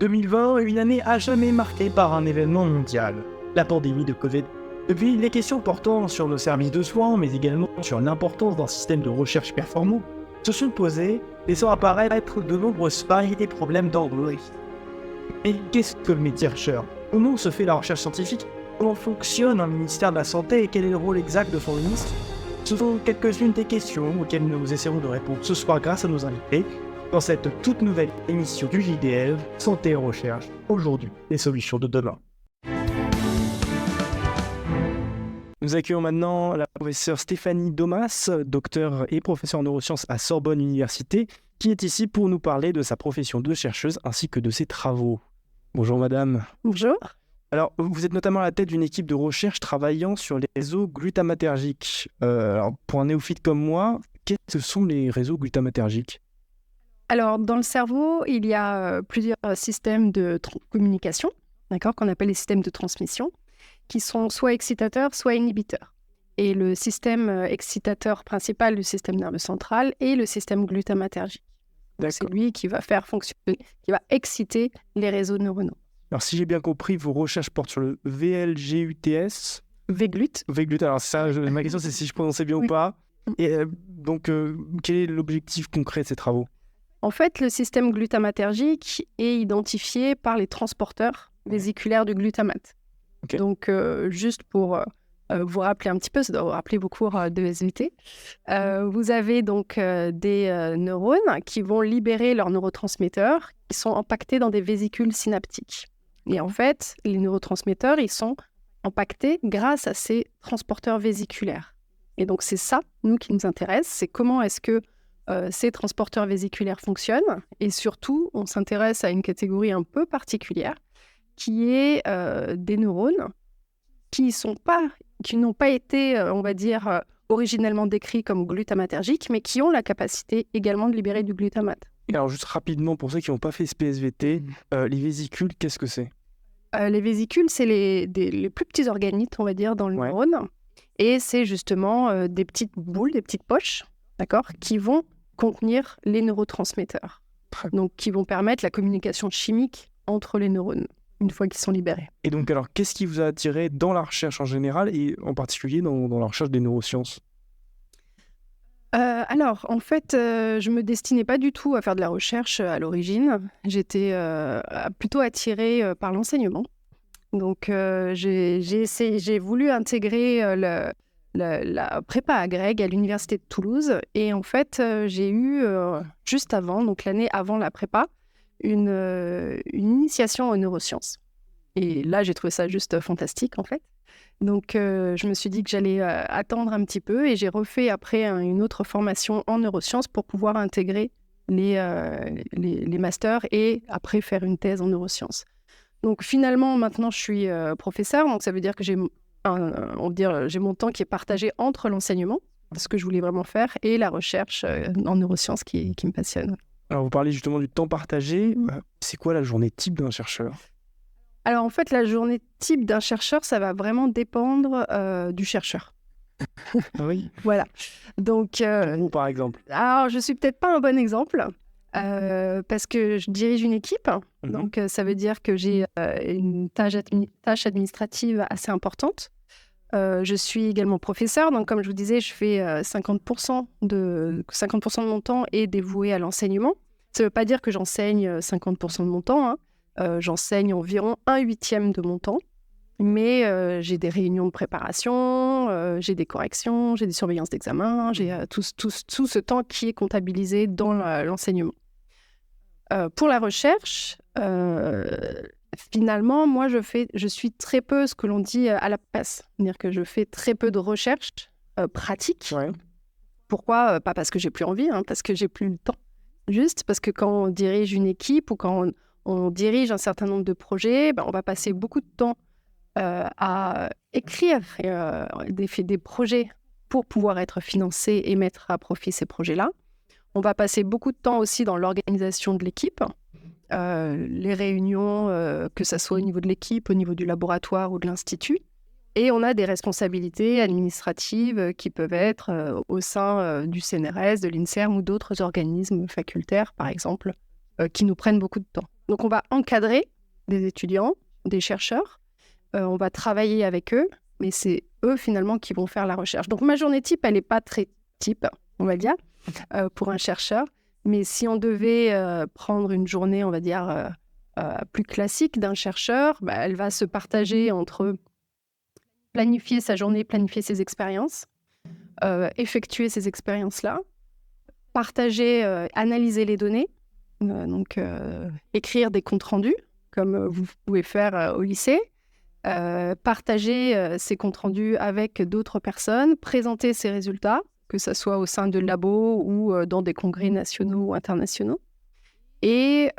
2020 est une année à jamais marquée par un événement mondial, la pandémie de Covid. Depuis, les questions portant sur nos services de soins, mais également sur l'importance d'un système de recherche performant, se sont posées, laissant apparaître de nombreuses failles et problèmes d'ordre logistique. Mais qu'est-ce que le métier chercheur? Comment se fait la recherche scientifique? Comment fonctionne un ministère de la Santé et quel est le rôle exact de son ministre? Ce sont quelques-unes des questions auxquelles nous essaierons de répondre ce soir grâce à nos invités dans cette toute nouvelle émission du JDL Santé et Recherche, aujourd'hui, les solutions de demain. Nous accueillons maintenant la professeure Stéphanie Domas, docteure et professeure en neurosciences à Sorbonne Université, qui est ici pour nous parler de sa profession de chercheuse ainsi que de ses travaux. Bonjour madame. Bonjour. Alors, vous êtes notamment à la tête d'une équipe de recherche travaillant sur les réseaux glutamatergiques. Alors, pour un néophyte comme moi, qu'est-ce que sont les réseaux glutamatergiques? Alors, dans le cerveau, il y a plusieurs systèmes de communication, d'accord, qu'on appelle les systèmes de transmission, qui sont soit excitateurs, soit inhibiteurs. Et le système excitateur principal du système nerveux central est le système glutamatergique. Donc, c'est lui qui va faire fonctionner, qui va exciter les réseaux neuronaux. Alors, si j'ai bien compris, vos recherches portent sur le VLGUTS. VGLUT. VGLUT, alors ça, ma question c'est si je prononçais bien ou pas. Et donc, quel est l'objectif concret de ces travaux? En fait, le système glutamatergique est identifié par les transporteurs vésiculaires du glutamate. Okay. Donc, juste pour vous rappeler un petit peu, ça doit vous rappeler vos cours de SVT, vous avez donc des neurones qui vont libérer leurs neurotransmetteurs qui sont impactés dans des vésicules synaptiques. Et en fait, les neurotransmetteurs, ils sont impactés grâce à ces transporteurs vésiculaires. Et donc, c'est ça, nous, qui nous intéresse, c'est comment est-ce que ces transporteurs vésiculaires fonctionnent. Et surtout, on s'intéresse à une catégorie un peu particulière, qui est des neurones qui n'ont pas été, on va dire, originellement décrits comme glutamatergiques, mais qui ont la capacité également de libérer du glutamate. Et alors, juste rapidement, pour ceux qui n'ont pas fait ce PSVT, les vésicules, qu'est-ce que c'est? Les vésicules, c'est les plus petits organites, on va dire, dans le neurone. Et c'est justement des petites boules, des petites poches, d'accord, qui vont contenir les neurotransmetteurs. Donc, qui vont permettre la communication chimique entre les neurones, une fois qu'ils sont libérés. Et donc, alors, qu'est-ce qui vous a attiré dans la recherche en général et en particulier dans la recherche des neurosciences? Alors, en fait, je me destinais pas du tout à faire de la recherche à l'origine. J'étais plutôt attirée par l'enseignement. Donc, j'ai voulu intégrer la prépa agrég à l'université de Toulouse. Et en fait, j'ai eu, juste avant, donc l'année avant la prépa, une initiation aux neurosciences. Et là, j'ai trouvé ça juste fantastique, en fait. Donc, je me suis dit que j'allais attendre un petit peu et j'ai refait après une autre formation en neurosciences pour pouvoir intégrer les masters et après faire une thèse en neurosciences. Donc, finalement, maintenant, je suis professeure. Donc, ça veut dire que j'ai mon temps qui est partagé entre l'enseignement, ce que je voulais vraiment faire, et la recherche en neurosciences qui me passionne. Alors, vous parlez justement du temps partagé. C'est quoi la journée type d'un chercheur? Alors, en fait, la journée type d'un chercheur, ça va vraiment dépendre du chercheur. Oui. Voilà. Donc, vous, par exemple? Alors, je ne suis peut-être pas un bon exemple parce que je dirige une équipe. Donc, ça veut dire que j'ai une tâche administrative assez importante. Je suis également professeure. Donc, comme je vous disais, je fais 50% de mon temps est dévoué à l'enseignement. Ça ne veut pas dire que j'enseigne 50% de mon temps, hein. J'enseigne environ 1/8 de mon temps, mais j'ai des réunions de préparation, j'ai des corrections, j'ai des surveillances d'examen, j'ai tout ce temps qui est comptabilisé dans l'enseignement. Pour la recherche, finalement, moi, je suis très peu ce que l'on dit à la place. C'est-à-dire que je fais très peu de recherche pratique. Ouais. Pourquoi? Pas parce que j'ai plus envie, hein, parce que j'ai plus le temps. Juste parce que quand on dirige une équipe ou quand on dirige un certain nombre de projets, on va passer beaucoup de temps à écrire des projets pour pouvoir être financés et mettre à profit ces projets-là. On va passer beaucoup de temps aussi dans l'organisation de l'équipe, les réunions, que ce soit au niveau de l'équipe, au niveau du laboratoire ou de l'institut. Et on a des responsabilités administratives qui peuvent être au sein du CNRS, de l'INSERM ou d'autres organismes facultaires, par exemple, qui nous prennent beaucoup de temps. Donc, on va encadrer des étudiants, des chercheurs. On va travailler avec eux, mais c'est eux, finalement, qui vont faire la recherche. Donc, ma journée type, elle n'est pas très type, on va dire, pour un chercheur. Mais si on devait prendre une journée, on va dire, plus classique d'un chercheur, elle va se partager entre planifier sa journée, planifier ses expériences, effectuer ces expériences-là, partager, analyser les données, donc écrire des comptes rendus, comme vous pouvez faire au lycée, partager ces comptes rendus avec d'autres personnes, présenter ces résultats, que ce soit au sein de labos ou dans des congrès nationaux ou internationaux, et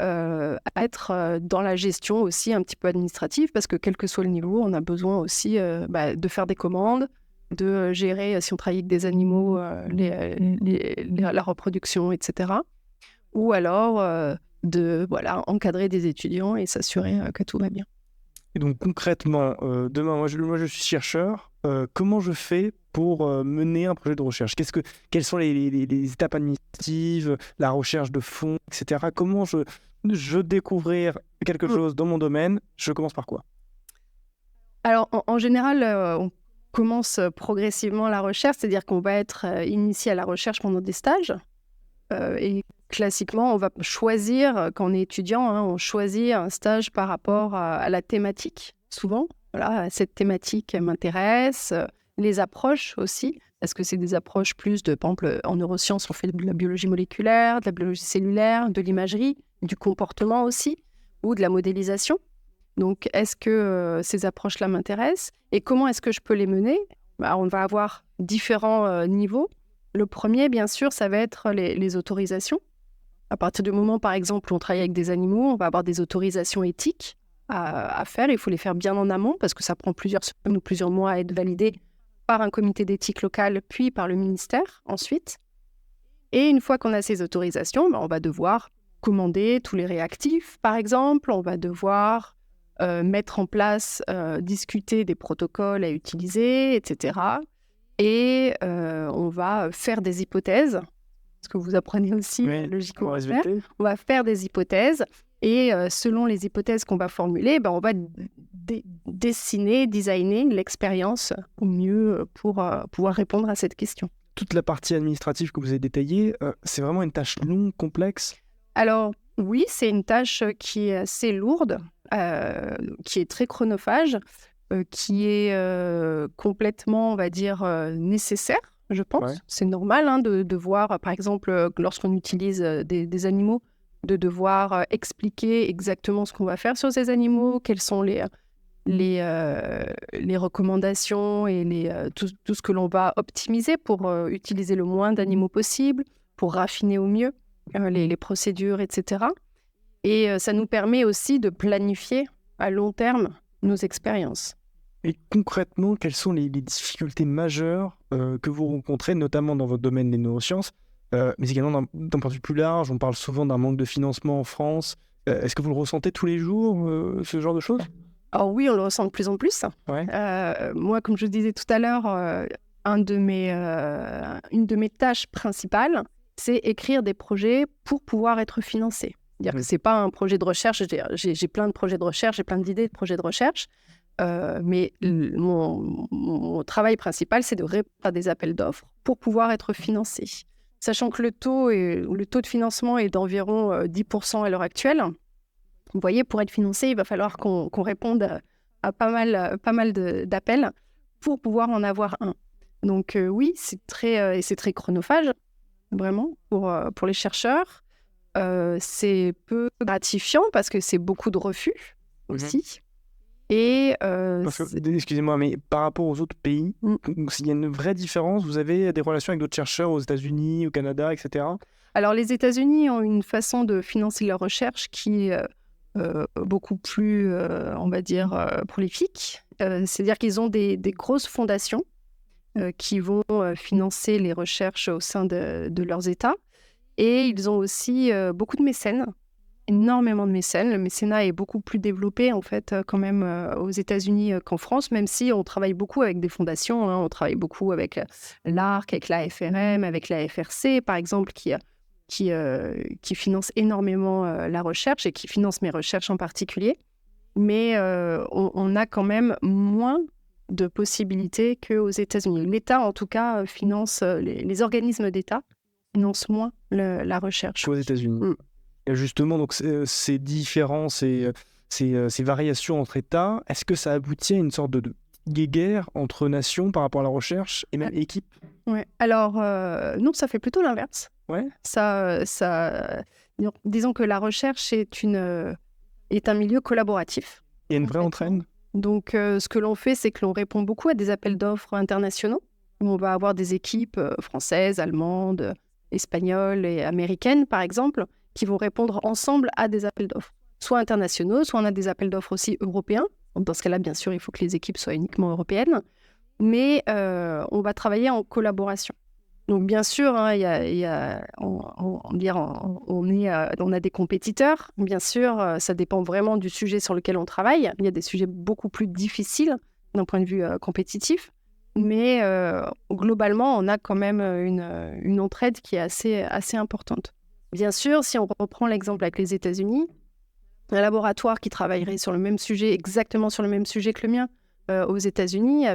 être dans la gestion aussi un petit peu administrative, parce que quel que soit le niveau, on a besoin aussi de faire des commandes, de gérer, si on travaille avec des animaux, la reproduction, etc. Ou alors de encadrer des étudiants et s'assurer que tout va bien. Et donc concrètement, demain, moi je suis chercheur, comment je fais pour mener un projet de recherche? Quelles sont les étapes administratives, la recherche de fonds, etc. Comment je découvrir quelque chose dans mon domaine? Je commence par quoi? Alors en général, on commence progressivement la recherche, c'est-à-dire qu'on va être initié à la recherche pendant des stages. Et classiquement, on va choisir, quand on est étudiant, on choisit un stage par rapport à la thématique, souvent. Voilà, cette thématique m'intéresse, les approches aussi, parce que c'est des approches plus de, par exemple, en neurosciences, on fait de la biologie moléculaire, de la biologie cellulaire, de l'imagerie, du comportement aussi, ou de la modélisation. Donc, est-ce que ces approches-là m'intéressent? Et comment est-ce que je peux les mener? On va avoir différents niveaux. Le premier, bien sûr, ça va être les autorisations. À partir du moment, par exemple, où on travaille avec des animaux, on va avoir des autorisations éthiques à faire. Il faut les faire bien en amont parce que ça prend plusieurs semaines ou plusieurs mois à être validé par un comité d'éthique local, puis par le ministère ensuite. Et une fois qu'on a ces autorisations, on va devoir commander tous les réactifs, par exemple. On va devoir mettre en place, discuter des protocoles à utiliser, etc. Et on va faire des hypothèses, ce que vous apprenez aussi logiquement à faire. On va faire des hypothèses et selon les hypothèses qu'on va formuler, on va designer l'expérience au mieux pour pouvoir répondre à cette question. Toute la partie administrative que vous avez détaillée, c'est vraiment une tâche longue, complexe? Alors oui, c'est une tâche qui est assez lourde, qui est très chronophage, qui est complètement, on va dire, nécessaire, je pense. Ouais. C'est normal de voir, par exemple, lorsqu'on utilise des animaux, de devoir expliquer exactement ce qu'on va faire sur ces animaux, quelles sont les recommandations et tout ce que l'on va optimiser pour utiliser le moins d'animaux possible, pour raffiner au mieux les procédures, etc. Et ça nous permet aussi de planifier à long terme nos expériences. Et concrètement, quelles sont les difficultés majeures que vous rencontrez, notamment dans votre domaine des neurosciences, mais également d'un point de vue plus large? On parle souvent d'un manque de financement en France. Est-ce que vous le ressentez tous les jours, ce genre de choses? Alors oui, on le ressent de plus en plus. Ouais. Moi, comme je disais tout à l'heure, une de mes tâches principales, c'est écrire des projets pour pouvoir être financé. C'est-à-dire que ce n'est pas un projet de recherche. J'ai plein de projets de recherche, j'ai plein d'idées de projets de recherche. Mais mon travail principal, c'est de répondre à des appels d'offres pour pouvoir être financé. Sachant que le taux de financement est d'environ 10% à l'heure actuelle. Vous voyez, pour être financé, il va falloir qu'on réponde à pas mal d'appels pour pouvoir en avoir un. Donc oui, c'est très chronophage, vraiment, pour les chercheurs. C'est peu gratifiant parce que c'est beaucoup de refus aussi. Et excusez-moi, mais par rapport aux autres pays, s'il y a une vraie différence, vous avez des relations avec d'autres chercheurs aux États-Unis, au Canada, etc. Alors, les États-Unis ont une façon de financer leur recherche qui est beaucoup plus, on va dire, prolifique. C'est-à-dire qu'ils ont des grosses fondations qui vont financer les recherches au sein de leurs États. Et ils ont aussi beaucoup de mécènes. Énormément de mécènes. Le mécénat est beaucoup plus développé, en fait, quand même aux États-Unis qu'en France, même si on travaille beaucoup avec des fondations. On travaille beaucoup avec l'ARC, avec la FRM, avec la FRC, par exemple, qui qui finance énormément la recherche et qui finance mes recherches en particulier. Mais on a quand même moins de possibilités qu'aux États-Unis. L'État, en tout cas, finance, les organismes d'État financent moins la recherche. Qu'aux États-Unis. Et justement, donc, ces différences et ces variations entre États, est-ce que ça aboutit à une sorte de guéguerre entre nations par rapport à la recherche et même équipes? Ouais. Alors, non, ça fait plutôt l'inverse. Ouais. Disons que la recherche est un milieu collaboratif. Il y a une vraie entraîne? Donc, ce que l'on fait, c'est que l'on répond beaucoup à des appels d'offres internationaux, où on va avoir des équipes françaises, allemandes, espagnoles et américaines, par exemple, qui vont répondre ensemble à des appels d'offres, soit internationaux, soit on a des appels d'offres aussi européens. Dans ce cas-là, bien sûr, il faut que les équipes soient uniquement européennes, mais on va travailler en collaboration. Donc, bien sûr, hein, on a des compétiteurs. Bien sûr, ça dépend vraiment du sujet sur lequel on travaille. Il y a des sujets beaucoup plus difficiles d'un point de vue compétitif. Mais globalement, on a quand même une entraide qui est assez importante. Bien sûr, si on reprend l'exemple avec les États-Unis, un laboratoire qui travaillerait sur le même sujet, exactement sur le même sujet que le mien, aux États-Unis,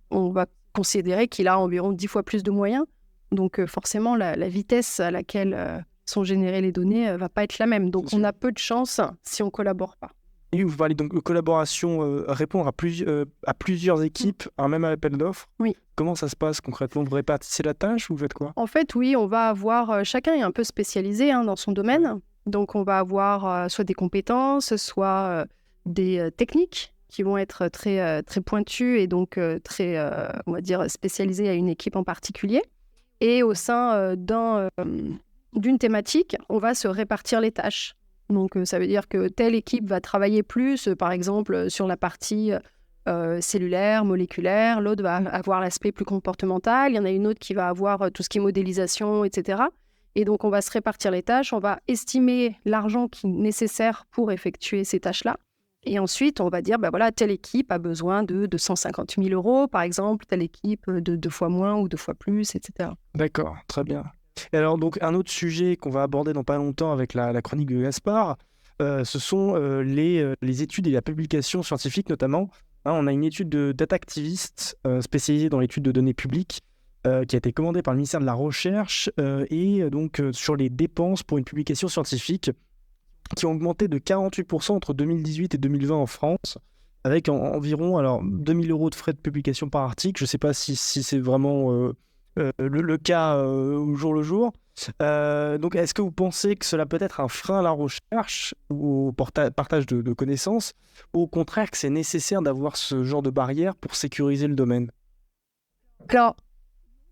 on va considérer qu'il a environ 10 fois plus de moyens. Donc forcément, la vitesse à laquelle sont générées les données ne va pas être la même. Donc on a peu de chance si on ne collabore pas. Et vous parlez donc de collaboration, répondre à plusieurs équipes, à un même appel d'offres. Oui. Comment ça se passe concrètement? Vous répartissez la tâche ou vous faites quoi? En fait, oui, on va avoir... chacun est un peu spécialisé dans son domaine. Donc on va avoir soit des compétences, soit des techniques qui vont être très, très pointues et donc très, on va dire, spécialisées à une équipe en particulier. Et au sein d'une thématique, on va se répartir les tâches. Donc, ça veut dire que telle équipe va travailler plus, par exemple, sur la partie cellulaire, moléculaire. L'autre va avoir l'aspect plus comportemental. Il y en a une autre qui va avoir tout ce qui est modélisation, etc. Et donc, on va se répartir les tâches. On va estimer l'argent qui est nécessaire pour effectuer ces tâches-là. Et ensuite, on va dire, voilà, telle équipe a besoin de 250 000 €, par exemple, telle équipe de 2 fois moins ou 2 fois plus, etc. D'accord, très bien. Et alors, donc, un autre sujet qu'on va aborder dans pas longtemps avec la chronique de Gaspard, ce sont les études et la publication scientifique, notamment. On a une étude de data activiste spécialisée dans l'étude de données publiques qui a été commandée par le ministère de la Recherche et donc sur les dépenses pour une publication scientifique qui ont augmenté de 48% entre 2018 et 2020 en France, avec environ 2 000 € de frais de publication par article. Je ne sais pas si c'est vraiment le cas au jour le jour. Donc, est-ce que vous pensez que cela peut être un frein à la recherche ou au partage de connaissances, ou au contraire que c'est nécessaire d'avoir ce genre de barrière pour sécuriser le domaine? Alors,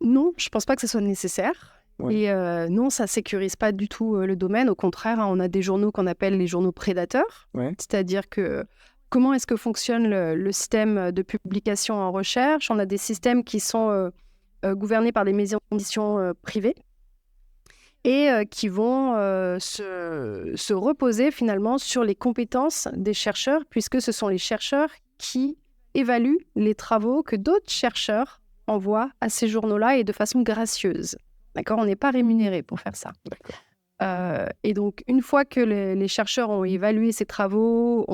non, je ne pense pas que ce soit nécessaire. Ouais. Et non, ça ne sécurise pas du tout le domaine. Au contraire, on a des journaux qu'on appelle les journaux prédateurs. Ouais. C'est-à-dire que comment est-ce que fonctionne le système de publication en recherche? On a des systèmes qui sont gouvernés par des maisons d'édition privées et qui vont se reposer finalement sur les compétences des chercheurs, puisque ce sont les chercheurs qui évaluent les travaux que d'autres chercheurs envoient à ces journaux-là et de façon gracieuse. D'accord, on n'est pas rémunéré pour faire ça. Et donc, une fois que les chercheurs ont évalué ces travaux,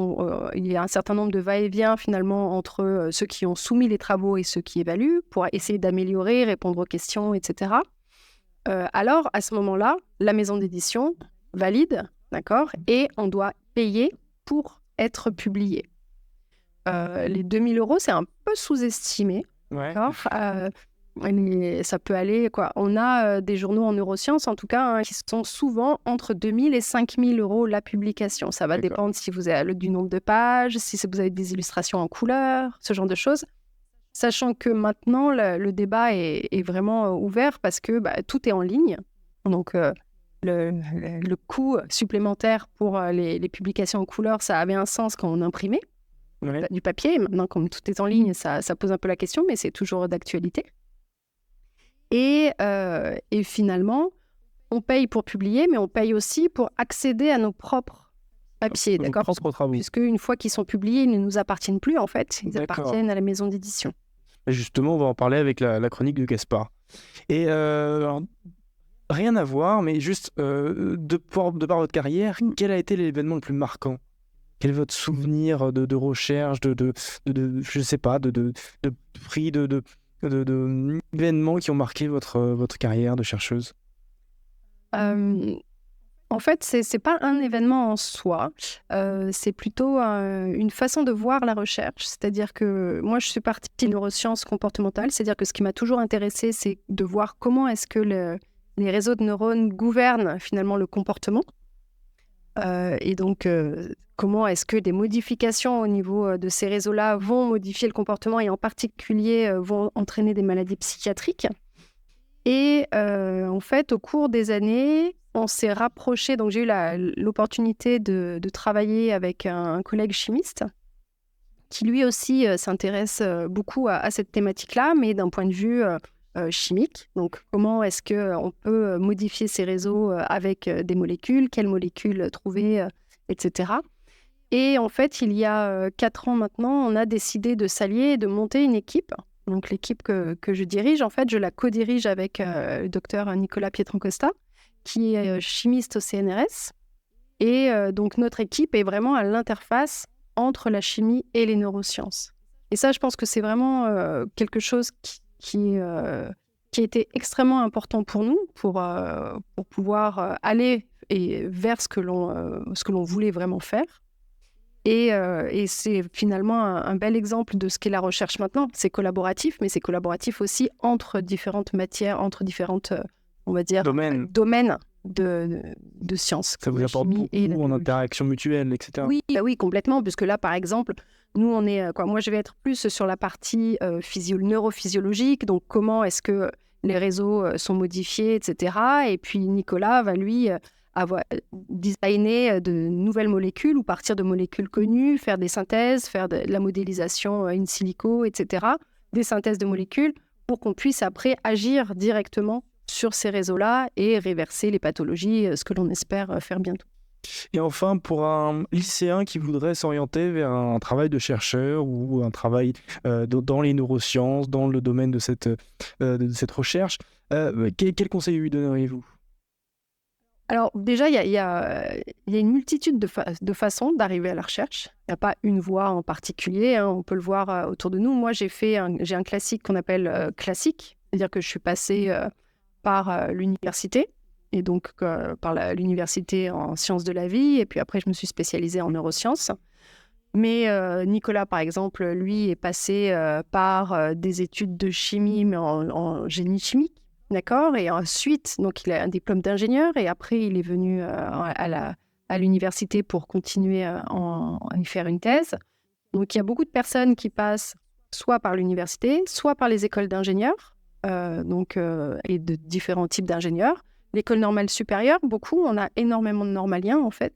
il y a un certain nombre de va-et-vient finalement entre ceux qui ont soumis les travaux et ceux qui évaluent pour essayer d'améliorer, répondre aux questions, etc. Alors, à ce moment-là, la maison d'édition valide, d'accord, et on doit payer pour être publié. Les 2 000 €, c'est un peu sous-estimé. Ouais. D'accord. Ça peut aller, quoi. On a des journaux en neurosciences, en tout cas, qui sont souvent entre 2 000 et 5 000 € la publication. Ça va dépendre si vous avez du nombre de pages, si vous avez des illustrations en couleur, ce genre de choses. Sachant que maintenant, le débat est vraiment ouvert parce que tout est en ligne. Donc, le coût supplémentaire pour les publications en couleur, ça avait un sens quand on imprimait du papier. Maintenant, comme tout est en ligne, ça pose un peu la question, mais c'est toujours d'actualité. Et finalement, on paye pour publier, mais on paye aussi pour accéder à nos propres papiers, d'accord ? Puisque une fois qu'ils sont publiés, ils ne nous appartiennent plus, en fait. Ils appartiennent à la maison d'édition. Et justement, on va en parler avec la chronique de Gaspard. Et rien à voir, mais juste de par votre carrière, quel a été l'événement le plus marquant? Quel est votre souvenir de recherche, je sais pas, de prix, d'événements qui ont marqué votre carrière de chercheuse? En fait, c'est pas un événement en soi, c'est plutôt une façon de voir la recherche. C'est-à-dire que moi, je suis partie de neurosciences comportementales, c'est-à-dire que ce qui m'a toujours intéressée, c'est de voir comment est-ce que les réseaux de neurones gouvernent finalement le comportement. Et donc, comment est-ce que des modifications au niveau de ces réseaux-là vont modifier le comportement et en particulier vont entraîner des maladies psychiatriques. Et en fait, au cours des années, on s'est rapproché. Donc, j'ai eu l'opportunité de travailler avec un collègue chimiste qui lui aussi s'intéresse beaucoup à cette thématique-là, mais d'un point de vue chimique. Donc, comment est-ce qu'on peut modifier ces réseaux avec des molécules, quelles molécules trouver, etc. Et en fait, il y a 4 ans maintenant, on a décidé de s'allier et de monter une équipe. Donc, l'équipe que je dirige, en fait, je la co-dirige avec le docteur Nicolas Pietrancosta, qui est chimiste au CNRS. Et donc, notre équipe est vraiment à l'interface entre la chimie et les neurosciences. Et ça, je pense que c'est vraiment quelque chose qui a été extrêmement important pour nous, pour pouvoir aller vers ce que l'on voulait vraiment faire. Et c'est finalement un bel exemple de ce qu'est la recherche maintenant. C'est collaboratif, mais c'est collaboratif aussi entre différentes matières, entre différentes, on va dire, domaines de sciences. Ça vous apporte beaucoup en interaction mutuelle, etc. Oui, complètement, puisque là, par exemple, nous, on est, moi, je vais être plus sur la partie neurophysiologique, donc comment est-ce que les réseaux sont modifiés, etc. Et puis Nicolas va, lui, designer de nouvelles molécules ou partir de molécules connues, faire des synthèses, faire de la modélisation in silico, etc. Des synthèses de molécules pour qu'on puisse après agir directement sur ces réseaux-là et réverser les pathologies, ce que l'on espère faire bientôt. Et enfin, pour un lycéen qui voudrait s'orienter vers un travail de chercheur ou un travail dans les neurosciences, dans le domaine de cette recherche, quel conseil lui donneriez-vous? Alors déjà, il y a une multitude de façons d'arriver à la recherche. Il n'y a pas une voie en particulier, hein, on peut le voir autour de nous. Moi, j'ai un classique qu'on appelle classique, c'est-à-dire que je suis passée par l'université, et donc par l'université en sciences de la vie, et puis après, je me suis spécialisée en neurosciences. Mais Nicolas, par exemple, lui, est passé par des études de chimie, mais en génie chimique. D'accord. Et ensuite, donc, il a un diplôme d'ingénieur et après, il est venu à l'université pour continuer à y faire une thèse. Donc, il y a beaucoup de personnes qui passent soit par l'université, soit par les écoles d'ingénieurs, et de différents types d'ingénieurs. L'école normale supérieure, beaucoup, on a énormément de normaliens, en fait,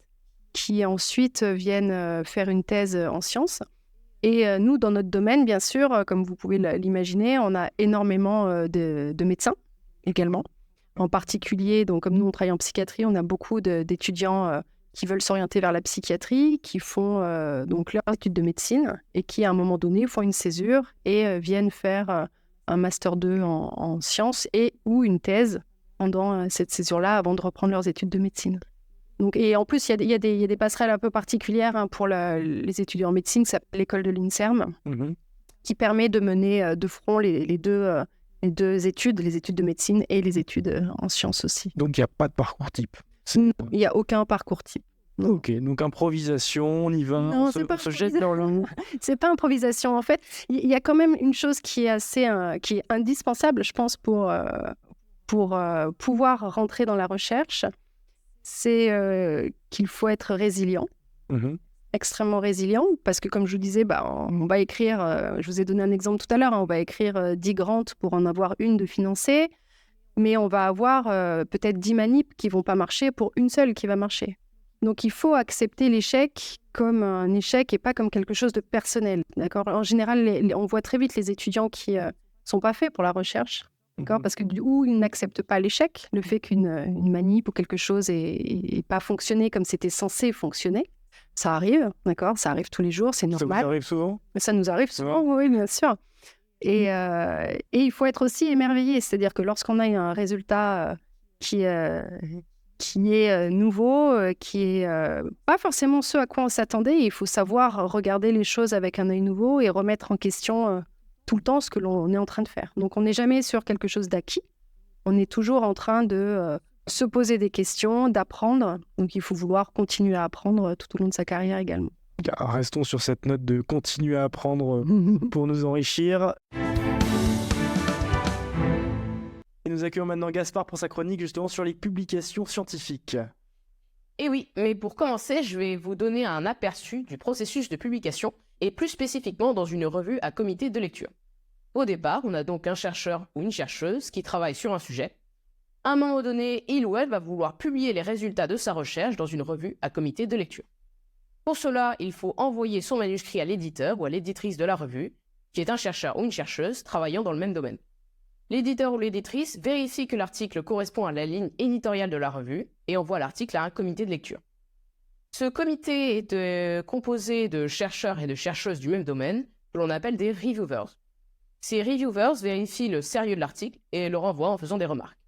qui ensuite viennent faire une thèse en sciences. Et nous, dans notre domaine, bien sûr, comme vous pouvez l'imaginer, on a énormément de médecins également. En particulier, donc, comme nous, on travaille en psychiatrie, on a beaucoup d'étudiants qui veulent s'orienter vers la psychiatrie, qui font donc leur étude de médecine et qui, à un moment donné, font une césure et viennent faire un Master 2 en sciences ou une thèse pendant cette césure-là avant de reprendre leurs études de médecine. Donc, et en plus, il y a des passerelles un peu particulières pour les étudiants en médecine, ça s'appelle l'école de l'INSERM, qui permet de mener de front les deux études, les études de médecine et les études en sciences aussi. Donc, il n'y a pas de parcours type? Non, il n'y a aucun parcours type. Non. Ok, donc improvisation, on y va, non, on se jette dans le... C'est pas improvisation. En fait, il y a quand même une chose qui est qui est indispensable, je pense, pour pouvoir rentrer dans la recherche, c'est qu'il faut être résilient. Extrêmement résilient, parce que comme je vous disais, on va écrire, je vous ai donné un exemple tout à l'heure, on va écrire 10 grants pour en avoir une de financée, mais on va avoir peut-être 10 manips qui vont pas marcher pour une seule qui va marcher. Donc il faut accepter l'échec comme un échec et pas comme quelque chose de personnel. D'accord ? En général, on voit très vite les étudiants qui sont pas faits pour la recherche. D'accord ? Parce que du coup, ils n'acceptent pas l'échec, le fait qu'une manip ou quelque chose n'ait pas fonctionné comme c'était censé fonctionner. Ça arrive, d'accord ? Ça arrive tous les jours, c'est normal. Ça vous arrive souvent ? Ça nous arrive souvent, oui, bien sûr. Et il faut être aussi émerveillé, c'est-à-dire que lorsqu'on a un résultat qui est nouveau, qui est pas forcément ce à quoi on s'attendait. Il faut savoir regarder les choses avec un œil nouveau et remettre en question tout le temps ce que l'on est en train de faire. Donc, on n'est jamais sur quelque chose d'acquis. On est toujours en train de se poser des questions, d'apprendre. Donc, il faut vouloir continuer à apprendre tout au long de sa carrière également. Restons sur cette note de continuer à apprendre pour nous enrichir. Et nous accueillons maintenant Gaspard pour sa chronique justement sur les publications scientifiques. Et oui, mais pour commencer, je vais vous donner un aperçu du processus de publication, et plus spécifiquement dans une revue à comité de lecture. Au départ, on a donc un chercheur ou une chercheuse qui travaille sur un sujet. À un moment donné, il ou elle va vouloir publier les résultats de sa recherche dans une revue à comité de lecture. Pour cela, il faut envoyer son manuscrit à l'éditeur ou à l'éditrice de la revue, qui est un chercheur ou une chercheuse travaillant dans le même domaine. L'éditeur ou l'éditrice vérifie que l'article correspond à la ligne éditoriale de la revue et envoie l'article à un comité de lecture. Ce comité est composé de chercheurs et de chercheuses du même domaine, que l'on appelle des reviewers. Ces reviewers vérifient le sérieux de l'article et le renvoient en faisant des remarques.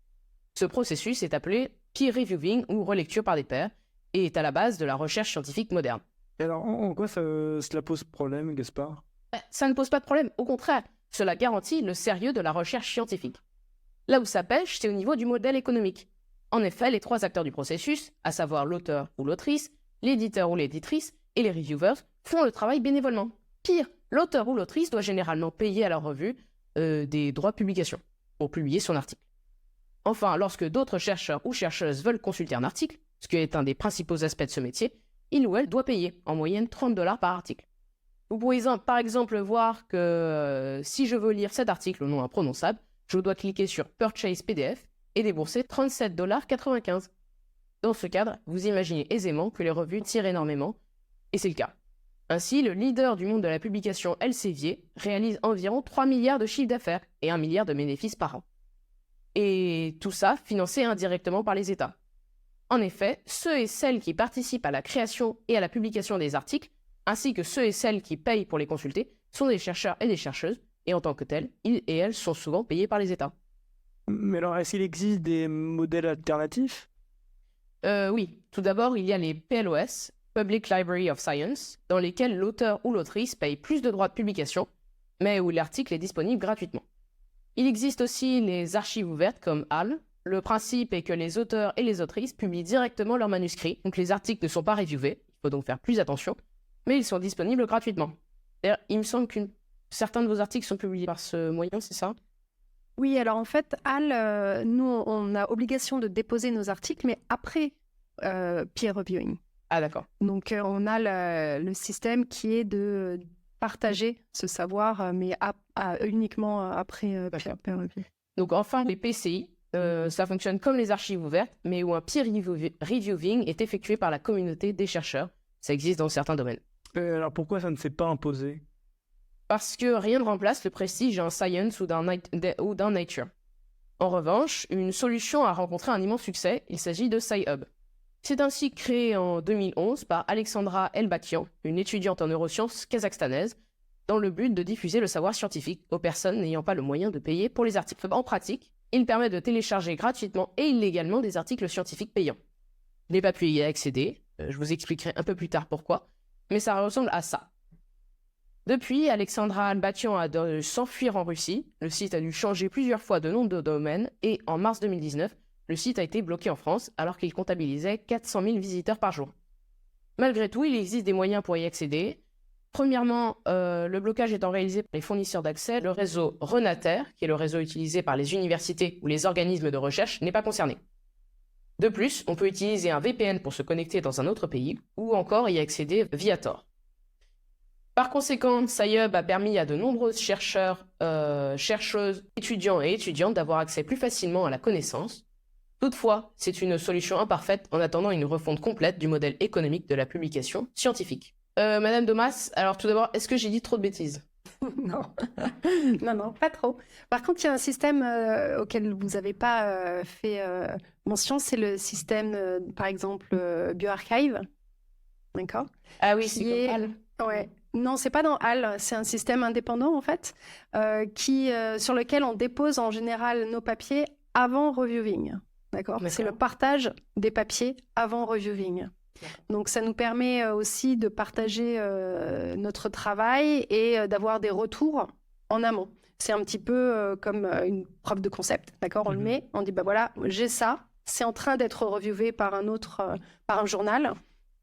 Ce processus est appelé peer reviewing ou relecture par des pairs et est à la base de la recherche scientifique moderne. Et alors, en quoi cela pose problème, Gaspard ? Ça ne pose pas de problème, au contraire, cela garantit le sérieux de la recherche scientifique. Là où ça pêche, c'est au niveau du modèle économique. En effet, les trois acteurs du processus, à savoir l'auteur ou l'autrice, l'éditeur ou l'éditrice et les reviewers, font le travail bénévolement. Pire, l'auteur ou l'autrice doit généralement payer à leur revue des droits de publication pour publier son article. Enfin, lorsque d'autres chercheurs ou chercheuses veulent consulter un article, ce qui est un des principaux aspects de ce métier, il ou elle doit payer, en moyenne $30 par article. Vous pouvez par exemple voir que si je veux lire cet article au nom imprononçable, je dois cliquer sur Purchase PDF et débourser $37,95. Dans ce cadre, vous imaginez aisément que les revues tirent énormément, et c'est le cas. Ainsi, le leader du monde de la publication Elsevier réalise environ 3 milliards de chiffre d'affaires et 1 milliard de bénéfices par an. Et tout ça financé indirectement par les États. En effet, ceux et celles qui participent à la création et à la publication des articles, ainsi que ceux et celles qui payent pour les consulter, sont des chercheurs et des chercheuses, et en tant que tels, ils et elles sont souvent payés par les États. Mais alors, est-ce qu'il existe des modèles alternatifs ? Oui, tout d'abord, il y a les PLOS, Public Library of Science, dans lesquels l'auteur ou l'autrice paye plus de droits de publication, mais où l'article est disponible gratuitement. Il existe aussi les archives ouvertes comme HAL. Le principe est que les auteurs et les autrices publient directement leurs manuscrits, donc les articles ne sont pas reviewés, il faut donc faire plus attention, mais ils sont disponibles gratuitement. D'ailleurs, il me semble que certains de vos articles sont publiés par ce moyen, c'est ça ? Oui, alors en fait, HAL, nous, on a obligation de déposer nos articles, mais après peer reviewing. Ah, d'accord. Donc, on a le système qui est de partager ce savoir, mais uniquement après peer review. Donc, enfin, les PCI, ça fonctionne comme les archives ouvertes, mais où un peer reviewing est effectué par la communauté des chercheurs. Ça existe dans certains domaines. Alors, pourquoi ça ne s'est pas imposé ? Parce que rien ne remplace le prestige d'un Science ou d'un Nature. En revanche, une solution a rencontré un immense succès, il s'agit de Sci-Hub. C'est ainsi créé en 2011 par Alexandra Elbakian, une étudiante en neurosciences kazakhstanaise, dans le but de diffuser le savoir scientifique aux personnes n'ayant pas le moyen de payer pour les articles. En pratique, il permet de télécharger gratuitement et illégalement des articles scientifiques payants. Je n'ai pas pu y accéder, je vous expliquerai un peu plus tard pourquoi, mais ça ressemble à ça. Depuis, Alexandra Elbakian a dû s'enfuir en Russie, le site a dû changer plusieurs fois de nom de domaine, et en mars 2019, le site a été bloqué en France alors qu'il comptabilisait 400 000 visiteurs par jour. Malgré tout, il existe des moyens pour y accéder. Premièrement, le blocage étant réalisé par les fournisseurs d'accès, le réseau Renater, qui est le réseau utilisé par les universités ou les organismes de recherche, n'est pas concerné. De plus, on peut utiliser un VPN pour se connecter dans un autre pays, ou encore y accéder via Tor. Par conséquent, Sci-Hub a permis à de nombreux chercheurs, chercheuses, étudiants et étudiantes d'avoir accès plus facilement à la connaissance. Toutefois, c'est une solution imparfaite en attendant une refonte complète du modèle économique de la publication scientifique. Madame Domas, alors tout d'abord, est-ce que j'ai dit trop de bêtises ? Non. non, pas trop. Par contre, il y a un système auquel vous n'avez pas fait mention, c'est le système, par exemple, BioArchive. D'accord ? Ah oui, c'est comme HAL. Ouais. Non, c'est pas dans HAL, c'est un système indépendant en fait, sur lequel on dépose en général nos papiers avant reviewing. D'accord. D'accord. C'est le partage des papiers avant reviewing. Donc, ça nous permet aussi de partager notre travail et d'avoir des retours en amont. C'est un petit peu comme une preuve de concept, d'accord? On le met, on dit, bah voilà, j'ai ça, c'est en train d'être reviewé par par un journal,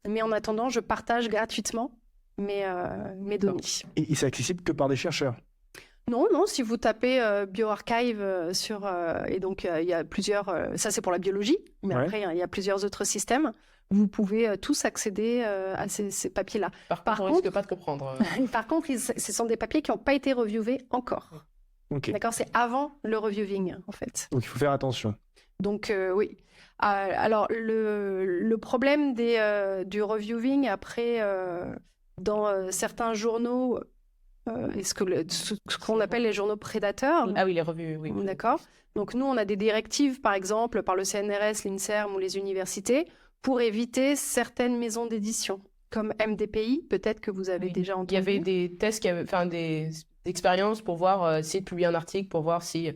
mais en attendant, je partage gratuitement mes données. Et c'est accessible que par des chercheurs. Non, si vous tapez bioarchive et donc il y a plusieurs, ça c'est pour la biologie, mais Ouais. après il y a plusieurs autres systèmes, vous pouvez tous accéder à ces papiers-là. Par Par contre, on risque contre- pas de comprendre. Par contre, ce sont des papiers qui n'ont pas été reviewés encore. Ok. D'accord, c'est avant le reviewing en fait. Donc il faut faire attention. Donc oui. Alors le problème du reviewing après dans certains journaux, ce qu'on appelle les journaux prédateurs. Ah oui, les revues, oui. D'accord. Donc nous, on a des directives, par exemple, par le CNRS, l'INSERM ou les universités, pour éviter certaines maisons d'édition, comme MDPI, peut-être que vous avez Oui. déjà Il entendu. y avait des tests, des expériences pour voir, essayer de publier un article, pour voir si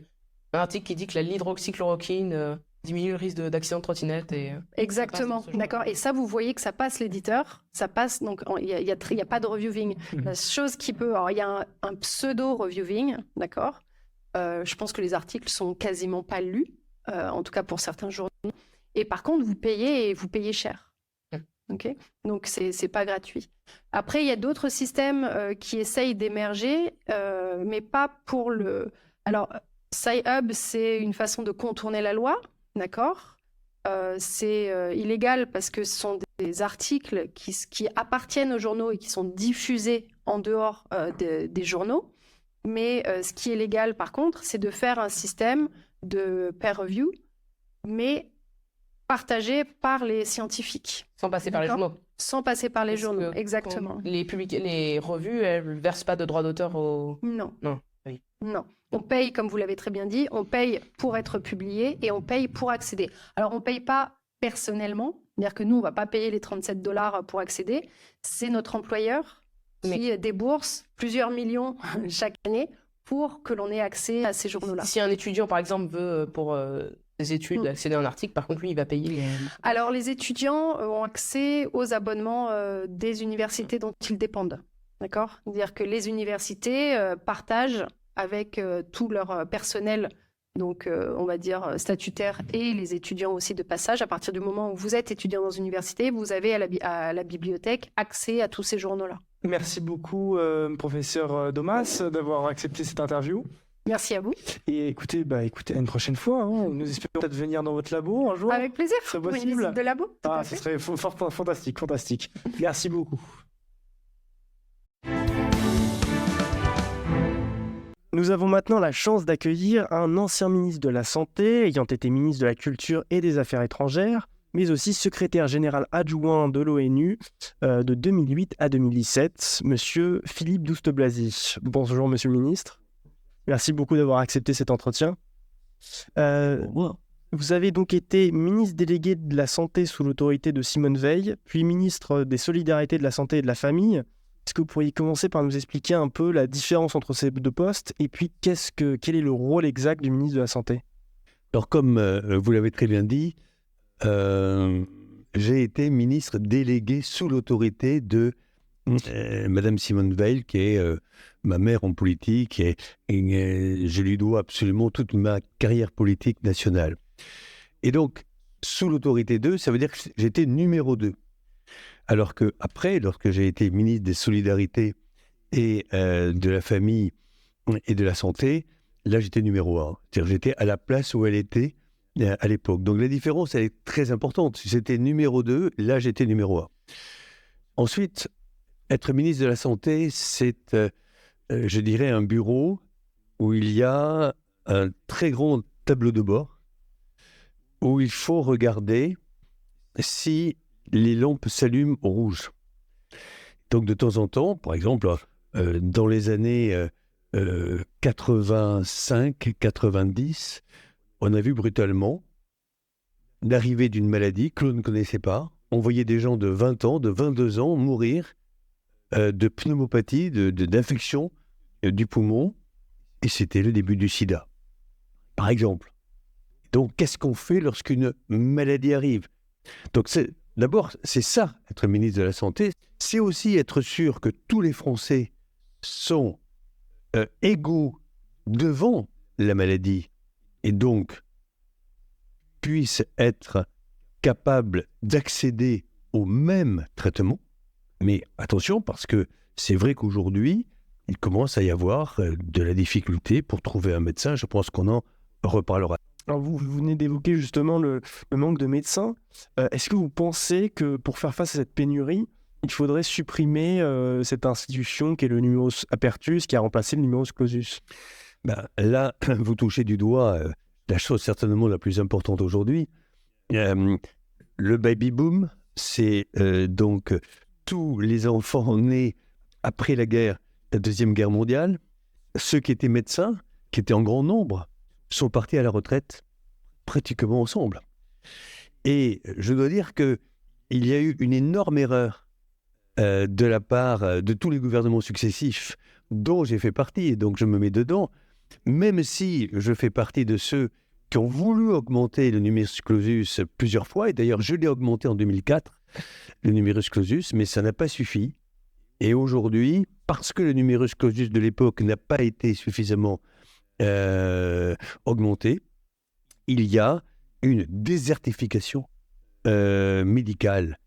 un article qui dit que l'hydroxychloroquine diminue le risque d'accident de trottinette. Exactement, Ça passe dans ce d'accord. Et ça, vous voyez que ça passe l'éditeur, ça passe, donc il y a pas de reviewing. La chose qui peut, alors il y a un pseudo-reviewing, d'accord. Je pense que les articles sont quasiment pas lus, en tout cas pour certains journaux. Et par contre, vous payez cher. Ok. Donc c'est pas gratuit. Après, il y a d'autres systèmes qui essayent d'émerger, mais pas pour le. Alors, Sci-Hub, c'est une façon de contourner la loi. D'accord. C'est illégal parce que ce sont des articles qui appartiennent aux journaux et qui sont diffusés en dehors des journaux. Mais ce qui est légal, par contre, c'est de faire un système de peer review, mais partagé par les scientifiques. Sans passer par les D'accord. journaux. Sans passer par les Parce journaux, que exactement. Les revues, elles ne versent pas de droits d'auteur au... Non. Non, oui. Non. On paye, comme vous l'avez très bien dit, on paye pour être publié et on paye pour accéder. Alors, on ne paye pas personnellement, c'est-à-dire que nous, on ne va pas payer les $37 pour accéder. C'est notre employeur qui débourse plusieurs millions chaque année pour que l'on ait accès à ces journaux-là. Si un étudiant, par exemple, veut, pour des études, accéder à un article, par contre, lui, il va payer... Alors, les étudiants ont accès aux abonnements des universités dont ils dépendent. D'accord ? C'est-à-dire que les universités partagent avec tout leur personnel, donc on va dire statutaire, et les étudiants aussi de passage. À partir du moment où vous êtes étudiant dans une université, vous avez à la bibliothèque accès à tous ces journaux-là. Merci beaucoup, professeur Domas, d'avoir accepté cette interview. Merci à vous. Et écoutez, à une prochaine fois. Hein. Nous espérons peut-être venir dans votre labo un jour. Avec plaisir. C'est Pour une possible. visite de labo. Tout à Ce fait. serait fantastique. Merci beaucoup. Nous avons maintenant la chance d'accueillir un ancien ministre de la Santé, ayant été ministre de la Culture et des Affaires étrangères, mais aussi secrétaire général adjoint de l'ONU de 2008 à 2017, Monsieur Philippe Douste-Blazy. Bonjour, Monsieur le ministre. Merci beaucoup d'avoir accepté cet entretien. Vous avez donc été ministre délégué de la Santé sous l'autorité de Simone Veil, puis ministre des Solidarités, de la Santé et de la Famille. Est-ce que vous pourriez commencer par nous expliquer un peu la différence entre ces deux postes et puis quel est le rôle exact du ministre de la Santé ? Alors, comme vous l'avez très bien dit, j'ai été ministre délégué sous l'autorité de Madame Simone Veil, qui est ma mère en politique, et je lui dois absolument toute ma carrière politique nationale. Et donc, sous l'autorité d'eux, ça veut dire que j'étais numéro 2. Alors qu'après, lorsque j'ai été ministre des Solidarités et de la Famille et de la Santé, là, j'étais numéro 1. C'est-à-dire j'étais à la place où elle était à l'époque. Donc la différence, elle est très importante. Si c'était numéro 2, là, j'étais numéro 1. Ensuite, être ministre de la Santé, c'est, je dirais, un bureau où il y a un très grand tableau de bord, où il faut regarder si les lampes s'allument au rouge. Donc de temps en temps, par exemple, dans les années 85-90, on a vu brutalement l'arrivée d'une maladie que l'on ne connaissait pas. On voyait des gens de 20 ans, de 22 ans mourir de pneumopathie, d'infection du poumon, et c'était le début du sida, par exemple. Donc, qu'est-ce qu'on fait lorsqu'une maladie arrive? Donc, d'abord, c'est ça, être ministre de la Santé. C'est aussi être sûr que tous les Français sont égaux devant la maladie et donc puissent être capables d'accéder au même traitement. Mais attention, parce que c'est vrai qu'aujourd'hui, il commence à y avoir de la difficulté pour trouver un médecin. Je pense qu'on en reparlera. Alors vous venez d'évoquer justement le manque de médecins. Est-ce que vous pensez que pour faire face à cette pénurie, il faudrait supprimer cette institution qui est le numerus apertus, qui a remplacé le numerus clausus? Là, vous touchez du doigt la chose certainement la plus importante aujourd'hui. Le baby-boom, c'est donc tous les enfants nés après la Deuxième Guerre mondiale. Ceux qui étaient médecins, qui étaient en grand nombre, sont partis à la retraite pratiquement ensemble. Et je dois dire qu'il y a eu une énorme erreur de la part de tous les gouvernements successifs dont j'ai fait partie, et donc je me mets dedans, même si je fais partie de ceux qui ont voulu augmenter le numerus clausus plusieurs fois, et d'ailleurs je l'ai augmenté en 2004, le numerus clausus, mais ça n'a pas suffi. Et aujourd'hui, parce que le numerus clausus de l'époque n'a pas été suffisamment augmenté, il y a une désertification médicale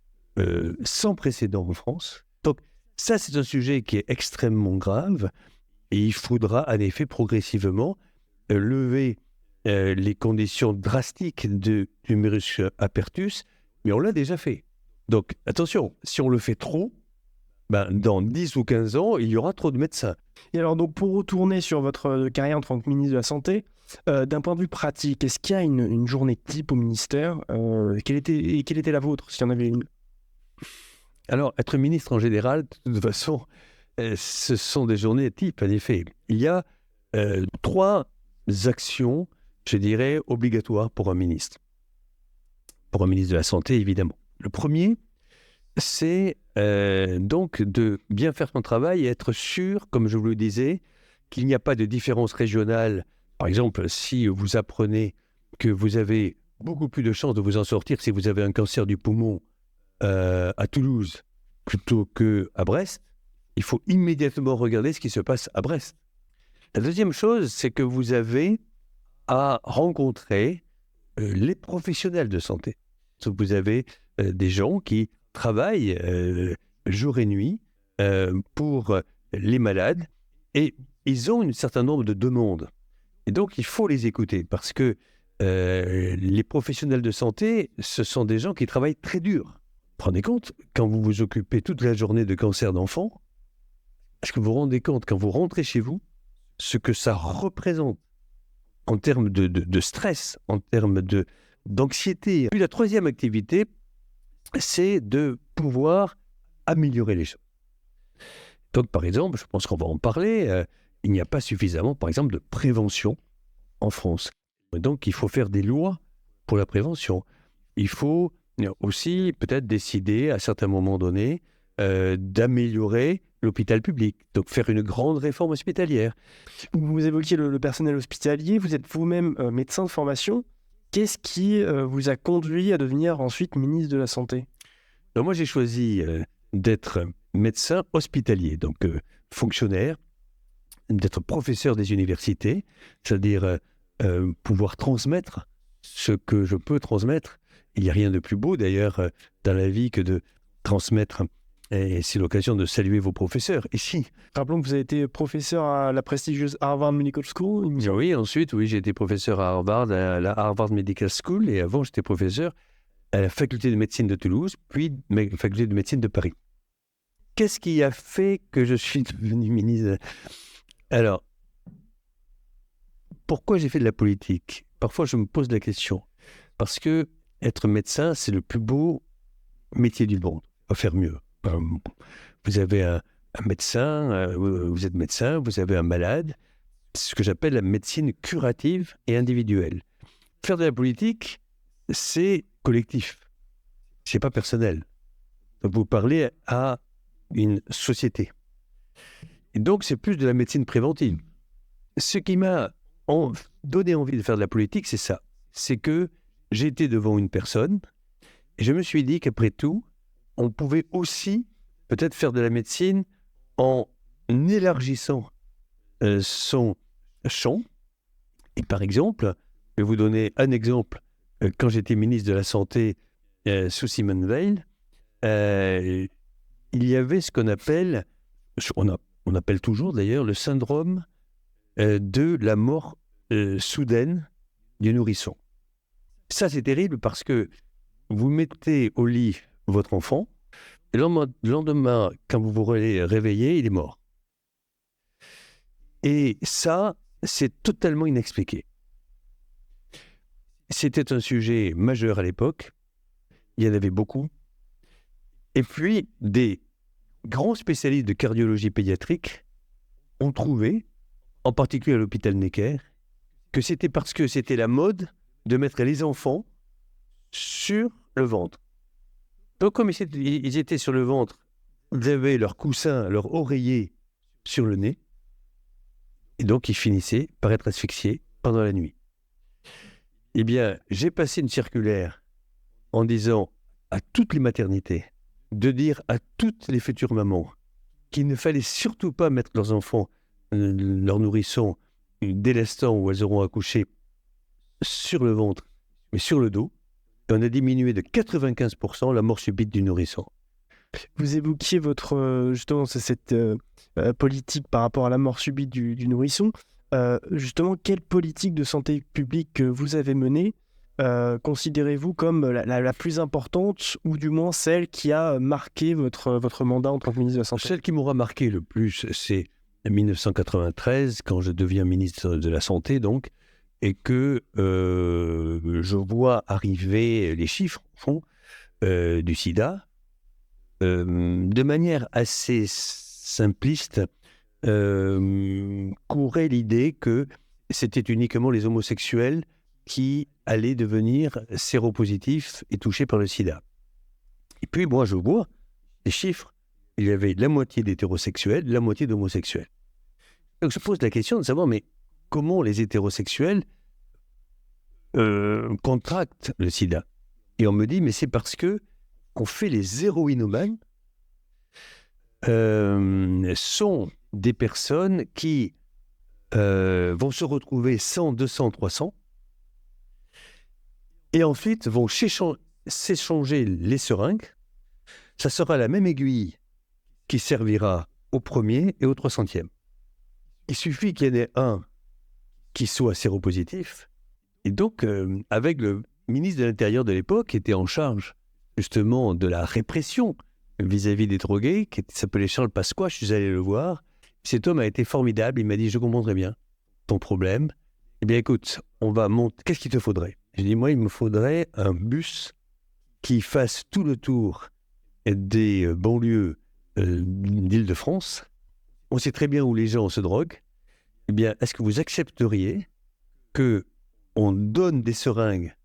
sans précédent en France. Donc ça, c'est un sujet qui est extrêmement grave et il faudra en effet progressivement lever les conditions drastiques de numerus apertus, mais on l'a déjà fait. Donc attention, si on le fait trop, dans 10 ou 15 ans, il y aura trop de médecins. Et alors donc pour retourner sur votre carrière en tant que ministre de la Santé, d'un point de vue pratique, est-ce qu'il y a une journée type au ministère quelle était la vôtre, s'il y en avait une? Alors, être ministre en général, de toute façon, ce sont des journées types, en effet. Il y a 3 actions, je dirais, obligatoires pour un ministre. Pour un ministre de la Santé, évidemment. Le premier, c'est donc de bien faire son travail et être sûr, comme je vous le disais, qu'il n'y a pas de différence régionale. Par exemple, si vous apprenez que vous avez beaucoup plus de chances de vous en sortir si vous avez un cancer du poumon à Toulouse plutôt qu'à Brest, il faut immédiatement regarder ce qui se passe à Brest. La deuxième chose, c'est que vous avez à rencontrer les professionnels de santé. Vous avez des gens qui travaillent jour et nuit pour les malades et ils ont un certain nombre de demandes. Et donc, il faut les écouter parce que les professionnels de santé, ce sont des gens qui travaillent très dur. Prenez compte, quand vous vous occupez toute la journée de cancer d'enfants, est-ce que vous vous rendez compte, quand vous rentrez chez vous, ce que ça représente en termes de stress, en termes d'anxiété. Puis la troisième activité, c'est de pouvoir améliorer les choses. Donc, par exemple, je pense qu'on va en parler, il n'y a pas suffisamment, par exemple, de prévention en France. Donc, il faut faire des lois pour la prévention. Il faut aussi peut-être décider, à certains moments donnés, d'améliorer l'hôpital public. Donc, faire une grande réforme hospitalière. Vous évoquiez le personnel hospitalier, vous êtes vous-même médecin de formation. Qu'est-ce qui vous a conduit à devenir ensuite ministre de la Santé? Alors, moi, j'ai choisi d'être médecin hospitalier, donc fonctionnaire, d'être professeur des universités, c'est-à-dire pouvoir transmettre ce que je peux transmettre. Il n'y a rien de plus beau, d'ailleurs, dans la vie que de transmettre. Et c'est l'occasion de saluer vos professeurs ici. Rappelons que vous avez été professeur à la prestigieuse Harvard Medical School. Oui, ensuite, j'ai été professeur à Harvard, à la Harvard Medical School, et avant, j'étais professeur à la faculté de médecine de Toulouse, puis la faculté de médecine de Paris. Qu'est-ce qui a fait que je suis devenu ministre? Alors, pourquoi j'ai fait de la politique? Parfois, je me pose la question. Parce que être médecin, c'est le plus beau métier du monde. On va faire mieux. Vous avez un médecin, vous êtes médecin, vous avez un malade. C'est ce que j'appelle la médecine curative et individuelle. Faire de la politique, c'est collectif. C'est pas personnel. Donc, vous parlez à une société. Et donc, c'est plus de la médecine préventive. Ce qui m'a donné envie de faire de la politique, c'est ça. c'est que j'étais devant une personne et je me suis dit qu'après tout, on pouvait aussi peut-être faire de la médecine en élargissant son champ. Et par exemple, je vais vous donner un exemple. Quand j'étais ministre de la Santé sous Simone Veil, il y avait ce qu'on appelle, on appelle toujours d'ailleurs, le syndrome de la mort soudaine du nourrisson. Ça, c'est terrible parce que vous mettez au lit votre enfant, et le lendemain, quand vous vous réveillez, il est mort. Et ça, c'est totalement inexpliqué. C'était un sujet majeur à l'époque. Il y en avait beaucoup. Et puis, des grands spécialistes de cardiologie pédiatrique ont trouvé, en particulier à l'hôpital Necker, que c'était parce que c'était la mode de mettre les enfants sur le ventre. Donc, comme ils étaient sur le ventre, ils avaient leur coussin, leur oreiller sur le nez, et donc ils finissaient par être asphyxiés pendant la nuit. Eh bien, j'ai passé une circulaire en disant à toutes les maternités de dire à toutes les futures mamans qu'il ne fallait surtout pas mettre leurs enfants, leurs nourrissons, dès l'instant où elles auront accouché, sur le ventre, mais sur le dos. Et on a diminué de 95% la mort subite du nourrisson. Vous évoquiez justement cette politique par rapport à la mort subite du nourrisson. Justement, quelle politique de santé publique vous avez menée considérez-vous comme la plus importante, ou du moins celle qui a marqué votre mandat en tant que ministre de la Santé? Celle qui m'aura marqué le plus, c'est 1993, quand je deviens ministre de la Santé, donc, et que je vois arriver les chiffres, au fond, du sida, de manière assez simpliste, courait l'idée que c'était uniquement les homosexuels qui allaient devenir séropositifs et touchés par le sida. Et puis moi, je vois les chiffres. Il y avait la moitié d'hétérosexuels, la moitié d'homosexuels. Donc je pose la question de savoir, mais comment les hétérosexuels contractent le sida? Et on me dit, mais c'est parce que on fait les héroïnomanes sont des personnes qui vont se retrouver 100, 200, 300 et ensuite vont s'échanger les seringues. Ça sera la même aiguille qui servira au premier et au 300e. Il suffit qu'il y en ait un qui soit séropositif. Et donc, avec le ministre de l'Intérieur de l'époque, qui était en charge justement de la répression vis-à-vis des drogués, qui s'appelait Charles Pasqua, je suis allé le voir. Cet homme a été formidable. Il m'a dit, je comprendrai bien ton problème. Eh bien, écoute, on va monter. Qu'est-ce qu'il te faudrait? J'ai dit, moi, il me faudrait un bus qui fasse tout le tour des banlieues d'Île-de-France. On sait très bien où les gens se droguent. Eh bien, est-ce que vous accepteriez qu'on donne des seringues,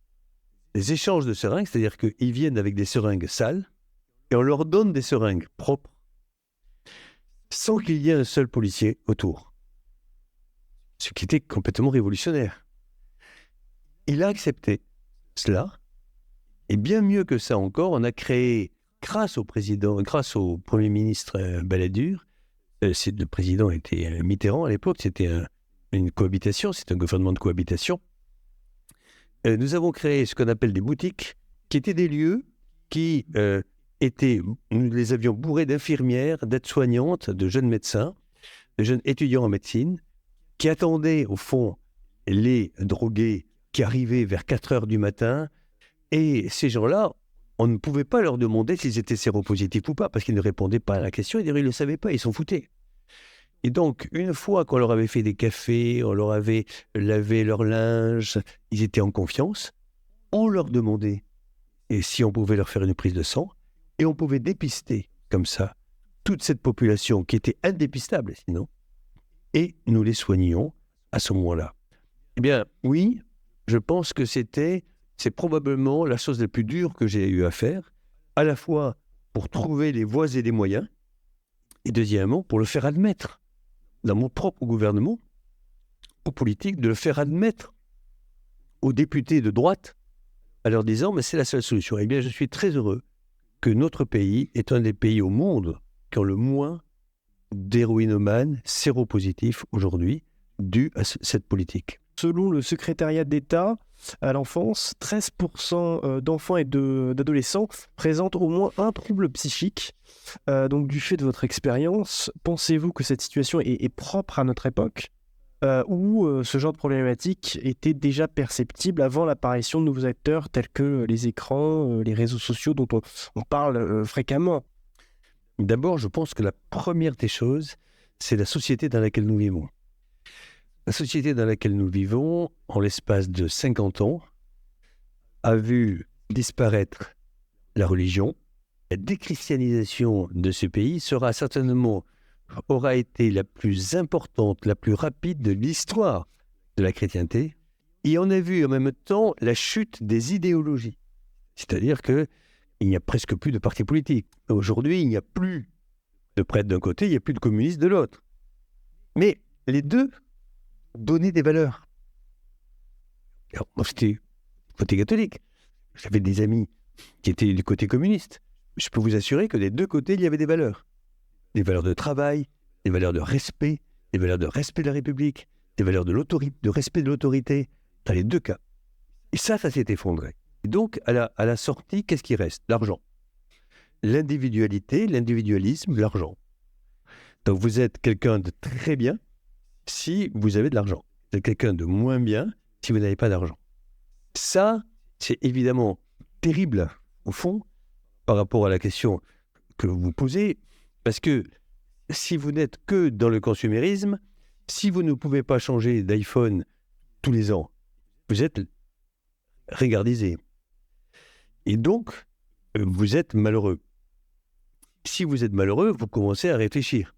des échanges de seringues, c'est-à-dire qu'ils viennent avec des seringues sales, et on leur donne des seringues propres, sans qu'il y ait un seul policier autour. Ce qui était complètement révolutionnaire. Il a accepté cela, et bien mieux que ça encore, on a créé, grâce au Premier ministre Balladur, le président était Mitterrand à l'époque, c'était une cohabitation, c'est un gouvernement de cohabitation. Nous avons créé ce qu'on appelle des boutiques, qui étaient des lieux qui nous les avions bourrés d'infirmières, d'aides-soignantes, de jeunes médecins, de jeunes étudiants en médecine, qui attendaient au fond les drogués qui arrivaient vers 4 heures du matin. Et ces gens-là, on ne pouvait pas leur demander s'ils étaient séropositifs ou pas, parce qu'ils ne répondaient pas à la question, ils ne le savaient pas, ils s'en foutaient. Et donc, une fois qu'on leur avait fait des cafés, on leur avait lavé leur linge, ils étaient en confiance, on leur demandait si on pouvait leur faire une prise de sang, et on pouvait dépister comme ça toute cette population qui était indépistable sinon, et nous les soignions à ce moment-là. Eh bien, oui, je pense que c'est probablement la chose la plus dure que j'ai eu à faire, à la fois pour trouver les voies et les moyens, et deuxièmement, pour le faire admettre dans mon propre gouvernement, aux politiques, de le faire admettre aux députés de droite en leur disant « mais c'est la seule solution ». Eh bien, je suis très heureux que notre pays est un des pays au monde qui ont le moins d'héroïnomanes séropositifs aujourd'hui, dû à cette politique. Selon le secrétariat d'État à l'enfance, 13% d'enfants et d'adolescents présentent au moins un trouble psychique. Donc, du fait de votre expérience, pensez-vous que cette situation est propre à notre époque ou ce genre de problématique était déjà perceptible avant l'apparition de nouveaux acteurs tels que les écrans, les réseaux sociaux dont on parle fréquemment? D'abord, je pense que la première des choses, c'est la société dans laquelle nous vivons. La société dans laquelle nous vivons, en l'espace de 50 ans, a vu disparaître la religion. La déchristianisation de ce pays aura été la plus importante, la plus rapide de l'histoire de la chrétienté. Et on a vu en même temps la chute des idéologies. C'est-à-dire qu'il n'y a presque plus de partis politiques. Aujourd'hui, il n'y a plus de prêtres d'un côté, il n'y a plus de communistes de l'autre. Mais les deux donnaient des valeurs. Alors, moi, j'étais côté catholique. J'avais des amis qui étaient du côté communiste. Je peux vous assurer que des deux côtés, il y avait des valeurs. Des valeurs de travail, des valeurs de respect de la République, des valeurs de respect de l'autorité, dans les deux cas. Et ça s'est effondré. Et donc, à la sortie, qu'est-ce qui reste? L'argent. L'individualité, l'individualisme, l'argent. Donc, vous êtes quelqu'un de très bien si vous avez de l'argent. Vous êtes quelqu'un de moins bien si vous n'avez pas d'argent. Ça, c'est évidemment terrible, au fond, par rapport à la question que vous vous posez, parce que si vous n'êtes que dans le consumérisme, si vous ne pouvez pas changer d'iPhone tous les ans, vous êtes regardisé. Et donc, vous êtes malheureux. Si vous êtes malheureux, vous commencez à réfléchir.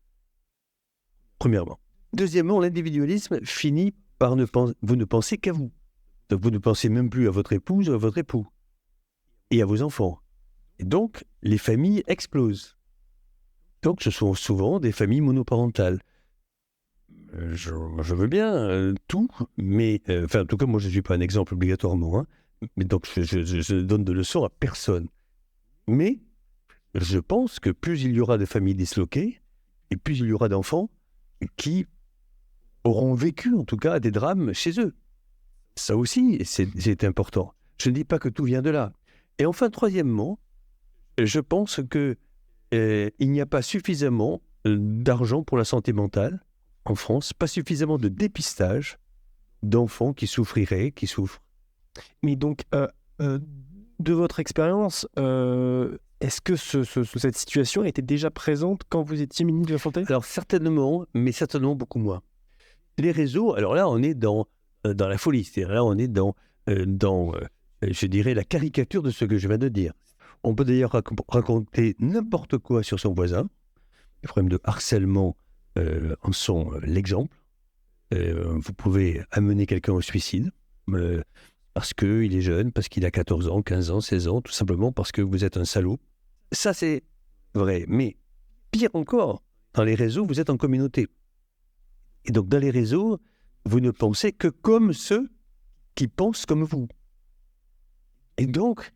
Premièrement. Deuxièmement, l'individualisme finit par vous ne pensez qu'à vous. Donc vous ne pensez même plus à votre épouse ou à votre époux. Et à vos enfants. Et donc, les familles explosent. Donc, ce sont souvent des familles monoparentales. Je veux bien tout, mais... en tout cas, moi, je ne suis pas un exemple obligatoirement. Hein, mais donc, je ne donne de leçons à personne. Mais, je pense que plus il y aura de familles disloquées, et plus il y aura d'enfants qui auront vécu, en tout cas, des drames chez eux. Ça aussi, c'est important. Je ne dis pas que tout vient de là. Et enfin, troisièmement, je pense que il n'y a pas suffisamment d'argent pour la santé mentale en France, pas suffisamment de dépistage d'enfants qui souffriraient, qui souffrent. Mais donc, de votre expérience, est-ce que cette situation était déjà présente quand vous étiez ministre de la Santé? Alors certainement, mais certainement beaucoup moins. Les réseaux, alors là, on est dans la folie, c'est-à-dire là, on est dans je dirais, la caricature de ce que je viens de dire. On peut d'ailleurs raconter n'importe quoi sur son voisin. Les problèmes de harcèlement en sont l'exemple. Vous pouvez amener quelqu'un au suicide parce qu'il est jeune, parce qu'il a 14 ans, 15 ans, 16 ans, tout simplement parce que vous êtes un salaud. Ça, c'est vrai. Mais pire encore, dans les réseaux, vous êtes en communauté. Et donc, dans les réseaux, vous ne pensez que comme ceux qui pensent comme vous. Et donc,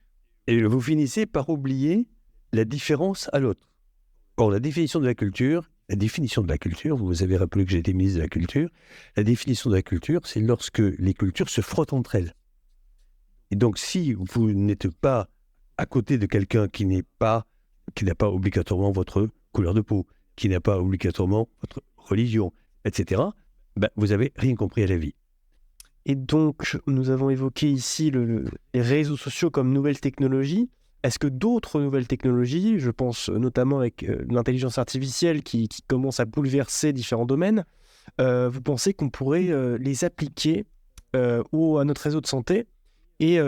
vous finissez par oublier la différence à l'autre. Or, la définition de la culture, vous avez rappelé que j'étais ministre de la Culture, la définition de la culture, c'est lorsque les cultures se frottent entre elles. Et donc, si vous n'êtes pas à côté de quelqu'un qui n'a pas obligatoirement votre couleur de peau, qui n'a pas obligatoirement votre religion, etc., vous n'avez rien compris à la vie. Et donc, nous avons évoqué ici les réseaux sociaux comme nouvelles technologies. Est-ce que d'autres nouvelles technologies, je pense notamment avec l'intelligence artificielle qui commence à bouleverser différents domaines, vous pensez qu'on pourrait les appliquer à notre réseau de santé et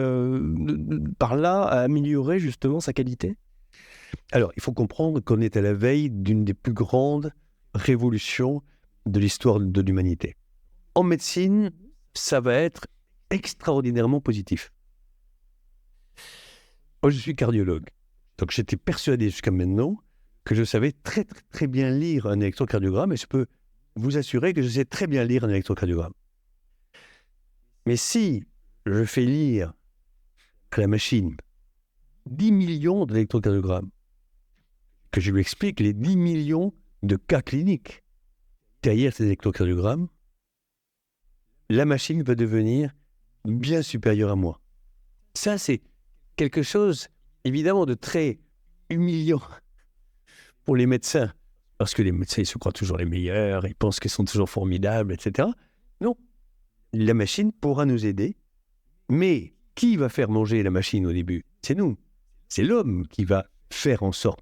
par là améliorer justement sa qualité? Alors, il faut comprendre qu'on est à la veille d'une des plus grandes révolutions de l'histoire de l'humanité. En médecine, ça va être extraordinairement positif. Moi, je suis cardiologue. Donc, j'étais persuadé jusqu'à maintenant que je savais très, très, très bien lire un électrocardiogramme et je peux vous assurer que je sais très bien lire un électrocardiogramme. Mais si je fais lire à la machine 10 millions d'électrocardiogrammes, que je lui explique les 10 millions de cas cliniques derrière ces électrocardiogrammes, la machine va devenir bien supérieure à moi. Ça, c'est quelque chose, évidemment, de très humiliant pour les médecins, parce que les médecins, ils se croient toujours les meilleurs, ils pensent qu'ils sont toujours formidables, etc. Non, la machine pourra nous aider, mais qui va faire manger la machine au début? C'est nous. C'est l'homme qui va faire en sorte.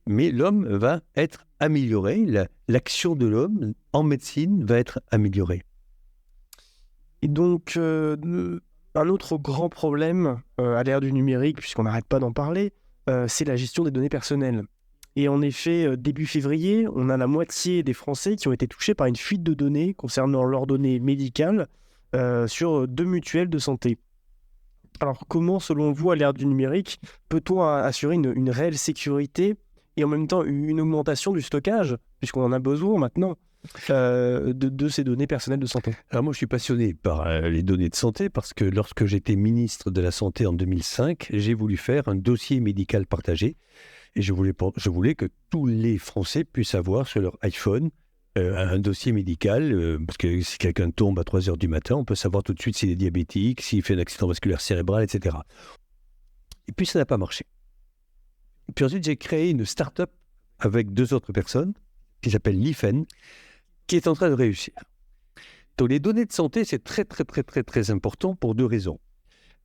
Mais l'homme va être amélioré, l'action de l'homme en médecine va être améliorée. Et donc, un autre grand problème à l'ère du numérique, puisqu'on n'arrête pas d'en parler, c'est la gestion des données personnelles. Et en effet, début février, on a la moitié des Français qui ont été touchés par une fuite de données concernant leurs données médicales sur 2 mutuelles de santé. Alors, comment, selon vous, à l'ère du numérique, peut-on assurer une réelle sécurité et en même temps une augmentation du stockage, puisqu'on en a besoin maintenant, de ces données personnelles de santé? Alors moi, je suis passionné par les données de santé parce que lorsque j'étais ministre de la Santé en 2005, j'ai voulu faire un dossier médical partagé et je voulais que tous les Français puissent avoir sur leur iPhone un dossier médical, parce que si quelqu'un tombe à 3 heures du matin, on peut savoir tout de suite s'il est diabétique, s'il fait un accident vasculaire cérébral, etc. Et puis ça n'a pas marché. Et puis ensuite, j'ai créé une start-up avec 2 autres personnes qui s'appelle l'IFEN, qui est en train de réussir. Donc les données de santé, c'est très, très, très, très, très important pour 2 raisons.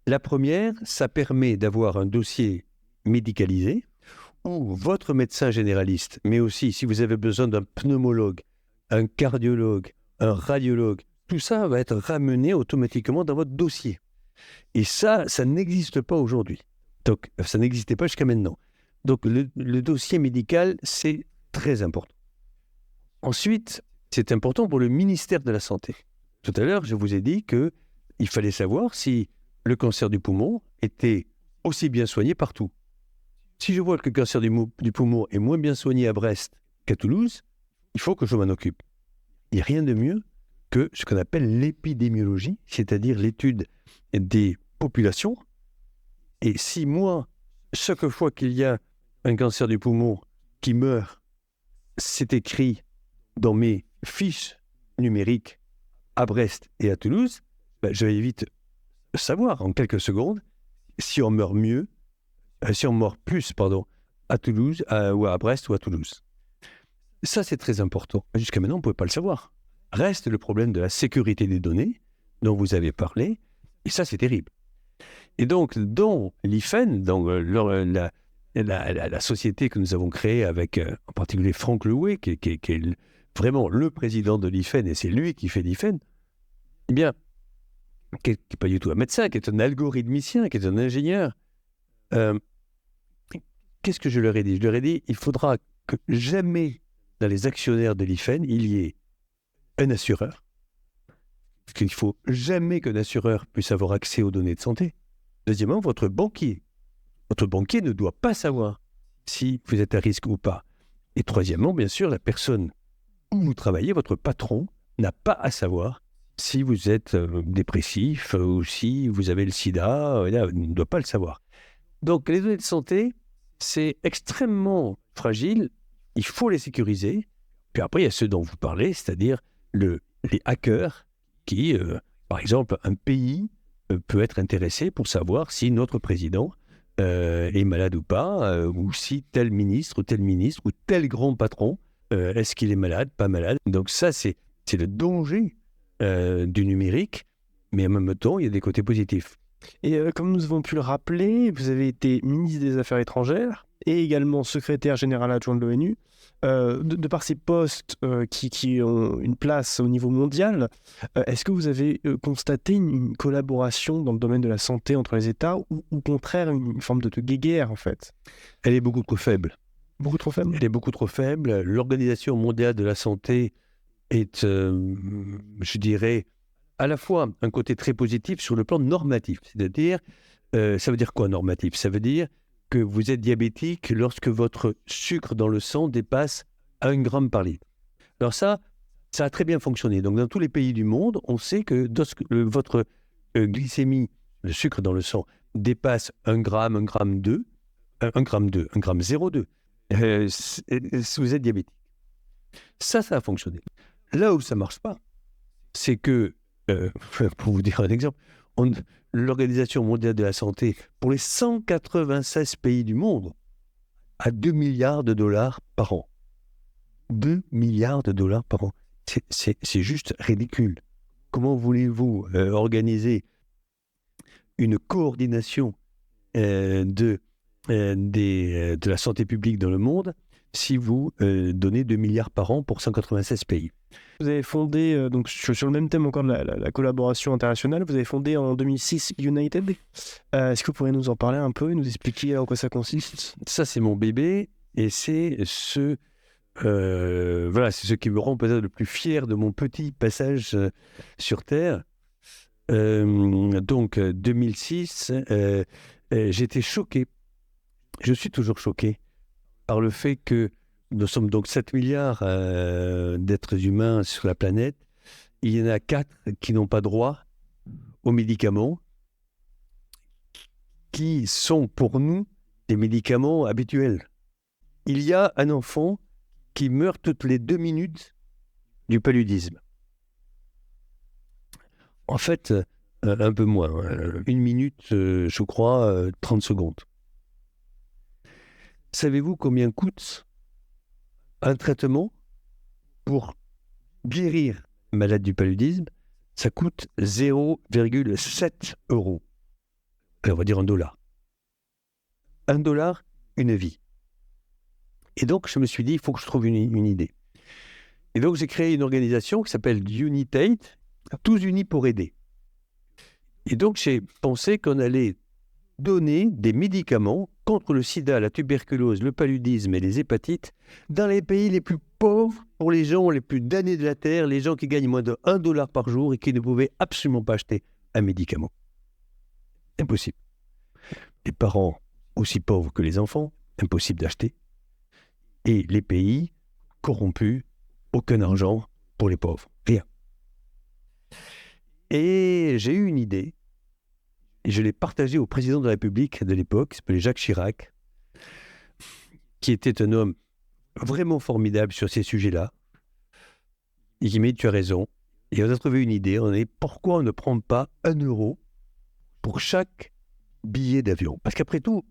La première, ça permet d'avoir un dossier médicalisé où votre médecin généraliste, mais aussi si vous avez besoin d'un pneumologue, un cardiologue, un radiologue, tout ça va être ramené automatiquement dans votre dossier. Et ça n'existe pas aujourd'hui. Donc, ça n'existait pas jusqu'à maintenant. Donc, le dossier médical, c'est très important. Ensuite, c'est important pour le ministère de la Santé. Tout à l'heure, je vous ai dit qu'il fallait savoir si le cancer du poumon était aussi bien soigné partout. Si je vois que le cancer du poumon est moins bien soigné à Brest qu'à Toulouse, il faut que je m'en occupe. Il n'y a rien de mieux que ce qu'on appelle l'épidémiologie, c'est-à-dire l'étude des populations. Et si moi, chaque fois qu'il y a un cancer du poumon qui meurt, c'est écrit dans mes fiches numériques à Brest et à Toulouse, je vais vite savoir en quelques secondes si on meurt plus, à Toulouse, ou à Brest ou à Toulouse. Ça, c'est très important. Jusqu'à maintenant, on ne pouvait pas le savoir. Reste le problème de la sécurité des données dont vous avez parlé, et ça, c'est terrible. Et donc, dans l'IFEN, dans la société que nous avons créée avec, en particulier, Franck Louet, qui est vraiment le président de l'IFEN, et c'est lui qui fait l'IFEN, eh bien, qui n'est pas du tout un médecin, qui est un algorithmicien, qui est un ingénieur, qu'est-ce que je leur ai dit? Je leur ai dit, il faudra que jamais dans les actionnaires de l'IFEN, il y ait un assureur. Parce qu'il ne faut jamais qu'un assureur puisse avoir accès aux données de santé. Deuxièmement, votre banquier ne doit pas savoir si vous êtes à risque ou pas. Et troisièmement, bien sûr, la personne où vous travaillez, votre patron, n'a pas à savoir si vous êtes dépressif ou si vous avez le sida, il ne doit pas le savoir. Donc, les données de santé, c'est extrêmement fragile, il faut les sécuriser. Puis après, il y a ceux dont vous parlez, c'est-à-dire les hackers qui, par exemple, un pays peut être intéressé pour savoir si notre président est malade ou pas, ou si tel ministre ou tel grand patron, est-ce qu'il est malade, pas malade. Donc ça, c'est le danger du numérique, mais en même temps, il y a des côtés positifs. Et comme nous avons pu le rappeler, vous avez été ministre des Affaires étrangères et également secrétaire général adjoint de l'ONU. De par ces postes qui ont une place au niveau mondial, est-ce que vous avez constaté une collaboration dans le domaine de la santé entre les États ou au contraire une forme de guéguerre en fait? Elle est beaucoup trop faible. Beaucoup trop faible? Elle est beaucoup trop faible. L'Organisation mondiale de la santé est, je dirais, à la fois un côté très positif sur le plan normatif. C'est-à-dire, ça veut dire quoi normatif? Ça veut dire que vous êtes diabétique lorsque votre sucre dans le sang dépasse 1 gramme par litre. Alors ça a très bien fonctionné. Donc dans tous les pays du monde, on sait que votre glycémie, le sucre dans le sang, dépasse 1 gramme, 1 gramme 2, 1 gramme 2, 1 gramme 0,2, si vous êtes diabétique. Ça a fonctionné. Là où ça ne marche pas, c'est que, pour vous dire un exemple, l'Organisation mondiale de la santé, pour les 196 pays du monde, a 2 milliards de dollars par an. 2 milliards de dollars par an. C'est juste ridicule. Comment voulez-vous organiser une coordination de la santé publique dans le monde si vous donnez 2 milliards par an pour 196 pays? Vous avez fondé, donc sur le même thème encore de la collaboration internationale, vous avez fondé en 2006 United. Est-ce que vous pourriez nous en parler un peu et nous expliquer en quoi ça consiste? Ça, c'est mon bébé et c'est c'est ce qui me rend peut-être le plus fier de mon petit passage sur Terre. Donc, 2006, j'étais choqué. Je suis toujours choqué par le fait que nous sommes donc 7 milliards d'êtres humains sur la planète. Il y en a 4 qui n'ont pas droit aux médicaments, qui sont pour nous des médicaments habituels. Il y a un enfant qui meurt toutes les 2 minutes du paludisme. En fait, un peu moins. 1 minute, je crois, 30 secondes. Savez-vous combien coûte un traitement pour guérir un malade du paludisme? Ça coûte 0,7 €. On va dire $1. $1, une vie. Et donc, je me suis dit, il faut que je trouve une idée. Et donc, j'ai créé une organisation qui s'appelle United, tous unis pour aider. Et donc, j'ai pensé qu'on allait donner des médicaments contre le sida, la tuberculose, le paludisme et les hépatites dans les pays les plus pauvres, pour les gens les plus damnés de la Terre, les gens qui gagnent moins de $1 par jour et qui ne pouvaient absolument pas acheter un médicament. Impossible. Les parents aussi pauvres que les enfants, impossible d'acheter. Et les pays corrompus, aucun argent pour les pauvres, rien. Et j'ai eu une idée, et je l'ai partagée au président de la République de l'époque, qui s'appelait Jacques Chirac, qui était un homme vraiment formidable sur ces sujets-là. Et qui m'a dit, tu as raison. Et on a trouvé une idée, on a dit, pourquoi on ne prend pas €1 pour chaque billet d'avion? Parce qu'après tout,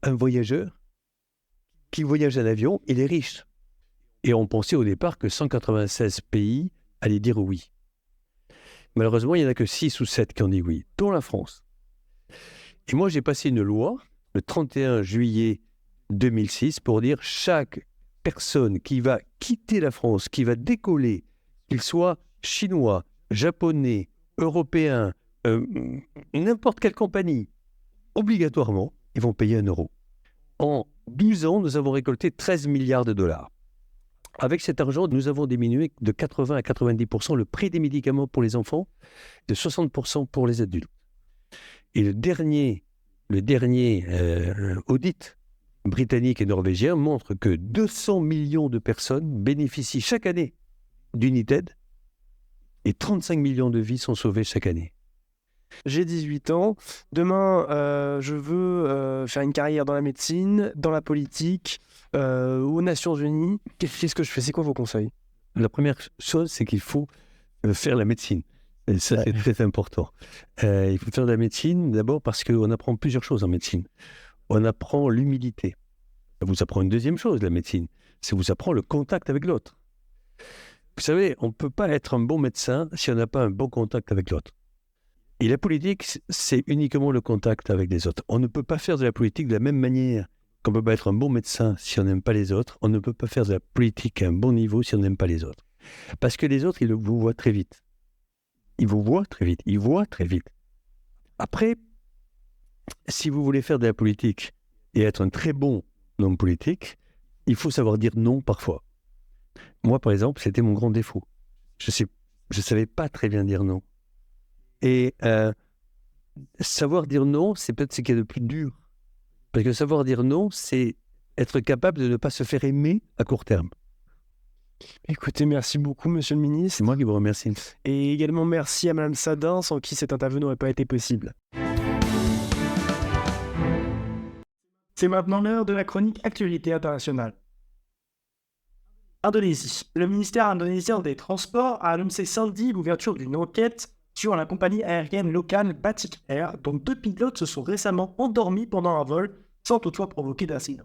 un voyageur qui voyage en avion, il est riche. Et on pensait au départ que 196 pays allaient dire oui. Malheureusement, il n'y en a que 6 ou 7 qui ont dit oui, dont la France. Et moi, j'ai passé une loi le 31 juillet 2006 pour dire chaque personne qui va quitter la France, qui va décoller, qu'il soit chinois, japonais, européen, n'importe quelle compagnie, obligatoirement, ils vont payer €1. En 12 ans, nous avons récolté 13 milliards de dollars. Avec cet argent, nous avons diminué de 80 à 90% le prix des médicaments pour les enfants, de 60% pour les adultes. Et le dernier audit britannique et norvégien montre que 200 millions de personnes bénéficient chaque année d'United et 35 millions de vies sont sauvées chaque année. J'ai 18 ans. Demain, je veux faire une carrière dans la médecine, dans la politique, aux Nations Unies. Qu'est-ce que je fais? C'est quoi vos conseils? La première chose, c'est qu'il faut faire la médecine. Et ça, c'est très important. Il faut faire de la médecine d'abord parce qu'on apprend plusieurs choses en médecine. On apprend l'humilité. Ça vous apprend une deuxième chose, la médecine. Ça vous apprend le contact avec l'autre. Vous savez, on ne peut pas être un bon médecin si on n'a pas un bon contact avec l'autre. Et la politique, c'est uniquement le contact avec les autres. On ne peut pas faire de la politique de la même manière qu'on ne peut pas être un bon médecin si on n'aime pas les autres. On ne peut pas faire de la politique à un bon niveau si on n'aime pas les autres. Parce que les autres, ils vous voient très vite. Ils vous voient très vite. Ils voient très vite. Après, si vous voulez faire de la politique et être un très bon homme politique, il faut savoir dire non parfois. Moi, par exemple, c'était mon grand défaut. Je savais pas très bien dire non. Et savoir dire non, c'est peut-être ce qu'il y a de plus dur. Parce que savoir dire non, c'est être capable de ne pas se faire aimer à court terme. Écoutez, merci beaucoup, monsieur le ministre. C'est moi qui vous remercie. Et également merci à Madame Sadin, sans qui cette interview n'aurait pas été possible. C'est maintenant l'heure de la chronique Actualité internationale. Indonésie. Le ministère indonésien des Transports a annoncé samedi l'ouverture d'une enquête sur la compagnie aérienne locale Batik Air, dont 2 pilotes se sont récemment endormis pendant un vol sans toutefois provoquer d'incident.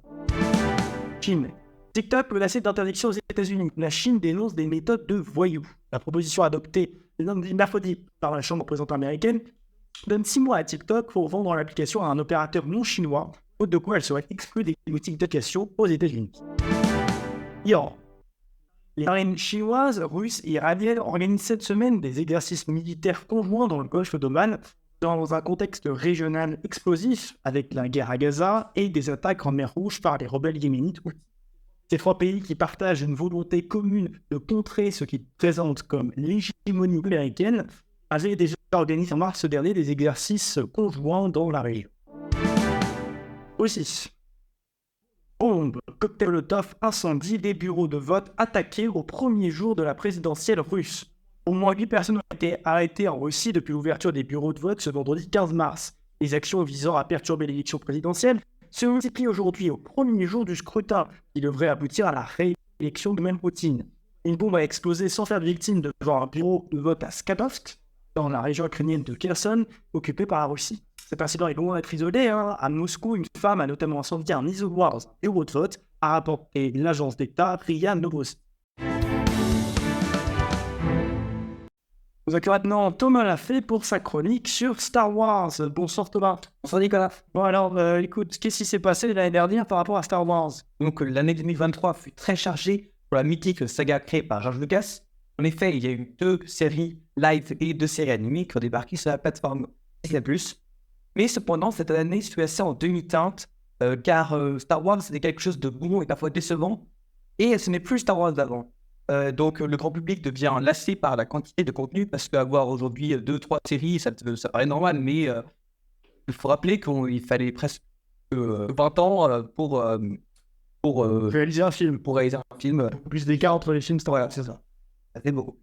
Chine. TikTok menacé d'interdiction aux États-Unis. La Chine dénonce des méthodes de voyous. La proposition adoptée lundi mercredi par la Chambre représentante américaine donne 6 mois à TikTok pour vendre l'application à un opérateur non chinois, faute de quoi elle serait exclue des boutiques d'application aux États-Unis. Iran. Les marines chinoises, russes et iraniennes organisent cette semaine des exercices militaires conjoints dans le golfe d'Oman, dans un contexte régional explosif avec la guerre à Gaza et des attaques en mer Rouge par les rebelles yéménites. Ces 3 pays qui partagent une volonté commune de contrer ce qu'ils présentent comme l'hégémonie américaine avaient déjà organisé en mars dernier des exercices conjoints dans la région. Aussi, bombe, cocktail Molotov, incendie, des bureaux de vote attaqués au premier jour de la présidentielle russe. Au moins 8 personnes ont été arrêtées en Russie depuis l'ouverture des bureaux de vote ce vendredi 15 mars. Les actions visant à perturber l'élection présidentielle se multiplient aujourd'hui au premier jour du scrutin, qui devrait aboutir à la réélection de Vladimir Poutine. Une bombe a explosé sans faire de victime devant un bureau de vote à Skadovsk, dans la région ukrainienne de Kherson, occupée par la Russie. Cet incident est loin d'être isolé. À Moscou, une femme a notamment incendié un isoloir dans un bureau de vote, a rapporté l'agence d'État RIA Novosti. Nous accueillons maintenant Thomas Lafay pour sa chronique sur Star Wars. Bonsoir Thomas. Bonsoir Nicolas. Bon alors, écoute, qu'est-ce qui s'est passé l'année dernière par rapport à Star Wars? Donc l'année 2023 fut très chargée pour la mythique saga créée par George Lucas. En effet, il y a eu 2 séries live et 2 séries animées qui ont débarqué sur la plateforme Disney+. Mais cependant, cette année fut assez en demi-teinte, car Star Wars c'était quelque chose de bon et parfois décevant, et ce n'est plus Star Wars d'avant. Donc le grand public devient lassé par la quantité de contenu, parce qu'avoir aujourd'hui 2-3 séries, ça paraît normal, mais il faut rappeler qu'il fallait presque 20 ans pour réaliser un film. Pour réaliser un film. Plus d'écart entre les films Star Wars. Voilà, c'est ça. Ça fait beaucoup.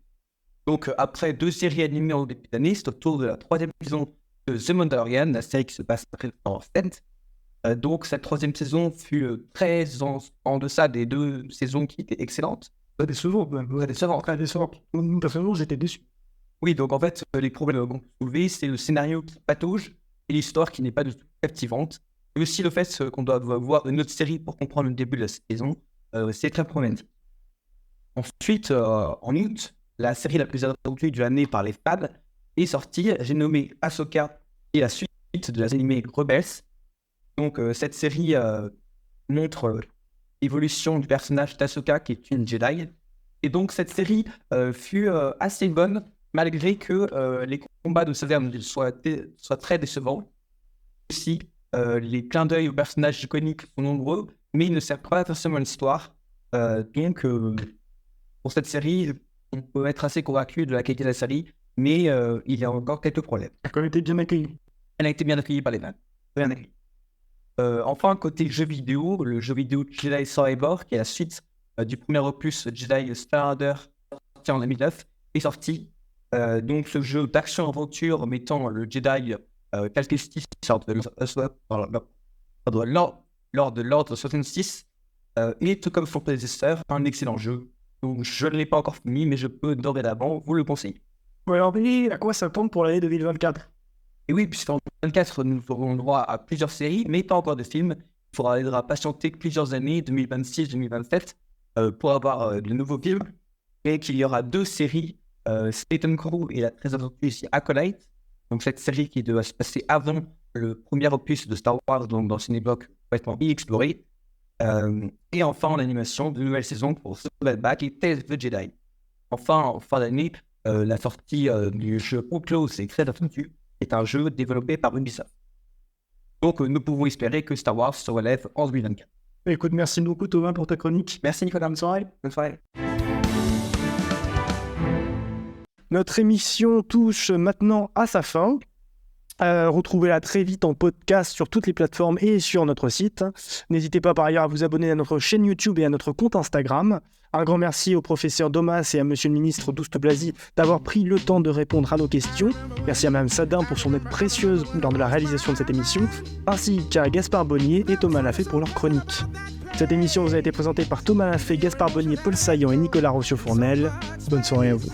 Donc après 2 séries animées en début d'année, c'est au tour de la 3e saison de The Mandalorian, la série qui se passe en fait. Donc cette 3e saison fut très en deçà des 2 saisons qui étaient excellentes. Décevant, très décevant. Personnellement, j'étais déçu. Oui, donc en fait, les problèmes qu'on peut soulever, c'est le scénario qui patauge et l'histoire qui n'est pas du tout captivante. Et aussi le fait qu'on doit voir une autre série pour comprendre le début de la saison, c'est très problématique. Ensuite, en août, la série la plus attendue de l'année par les fans est sortie. J'ai nommé Ahsoka et la suite de la série animée Rebels. Donc cette série montre l'évolution du personnage d'Ahsoka qui est une Jedi. Et donc cette série fut assez bonne malgré que les combats de saber soient très décevants. Aussi, les clins d'œil aux personnages iconiques sont nombreux, mais ils ne servent pas forcément à l'histoire. Donc pour cette série, on peut être assez convaincu de la qualité de la série, mais il y a encore quelques problèmes. Elle a été bien accueillie. Elle a été bien accueillie par les fans. Bien accueillie. Enfin, côté jeu vidéo, le jeu vidéo Jedi Survivor, qui est la suite du premier opus Jedi Starladder, sorti en 2009, est sorti. Donc, ce jeu d'action-aventure mettant le Jedi Cal Kestis lors de l'Ordre 66, et tout comme son prédécesseur, un excellent jeu. Donc, je ne l'ai pas encore fini, mais je peux dorénavant vous le conseiller. Bon, alors, à quoi s'attendre pour l'année 2024? Et oui, puisqu'en 2024, nous aurons droit à plusieurs séries, mais pas encore de films. Il faudra patienter plusieurs années, 2026-2027, pour avoir de nouveaux films. Et qu'il y aura 2 séries, Satan Crew et la très attendue ici Acolyte. Donc cette série qui doit se passer avant le premier opus de Star Wars, donc dans une époque complètement inexplorée. Et enfin, en animation, de nouvelles saisons pour The Bad Batch et Tales of the Jedi. Enfin, en fin d'année, la sortie du jeu Outlaws et Creed of Duty est un jeu développé par Ubisoft. Donc, nous pouvons espérer que Star Wars se relève en 2024. Écoute, merci beaucoup Thomas pour ta chronique. Merci Nicolas, bonne soirée. Bonne soirée. Notre émission touche maintenant à sa fin. Retrouvez-la très vite en podcast sur toutes les plateformes et sur notre site. N'hésitez pas par ailleurs à vous abonner à notre chaîne YouTube et à notre compte Instagram. Un grand merci au professeur Domas et à monsieur le ministre Douste-Blazy d'avoir pris le temps de répondre à nos questions. Merci à Mme Sadin pour son aide précieuse lors de la réalisation de cette émission, ainsi qu'à Gaspard Bonnier et Thomas Lafay pour leur chronique. Cette émission vous a été présentée par Thomas Lafay, Gaspard Bonnier, Paul Saillant et Nicolas Rossieux-Fournel. Bonne soirée à vous.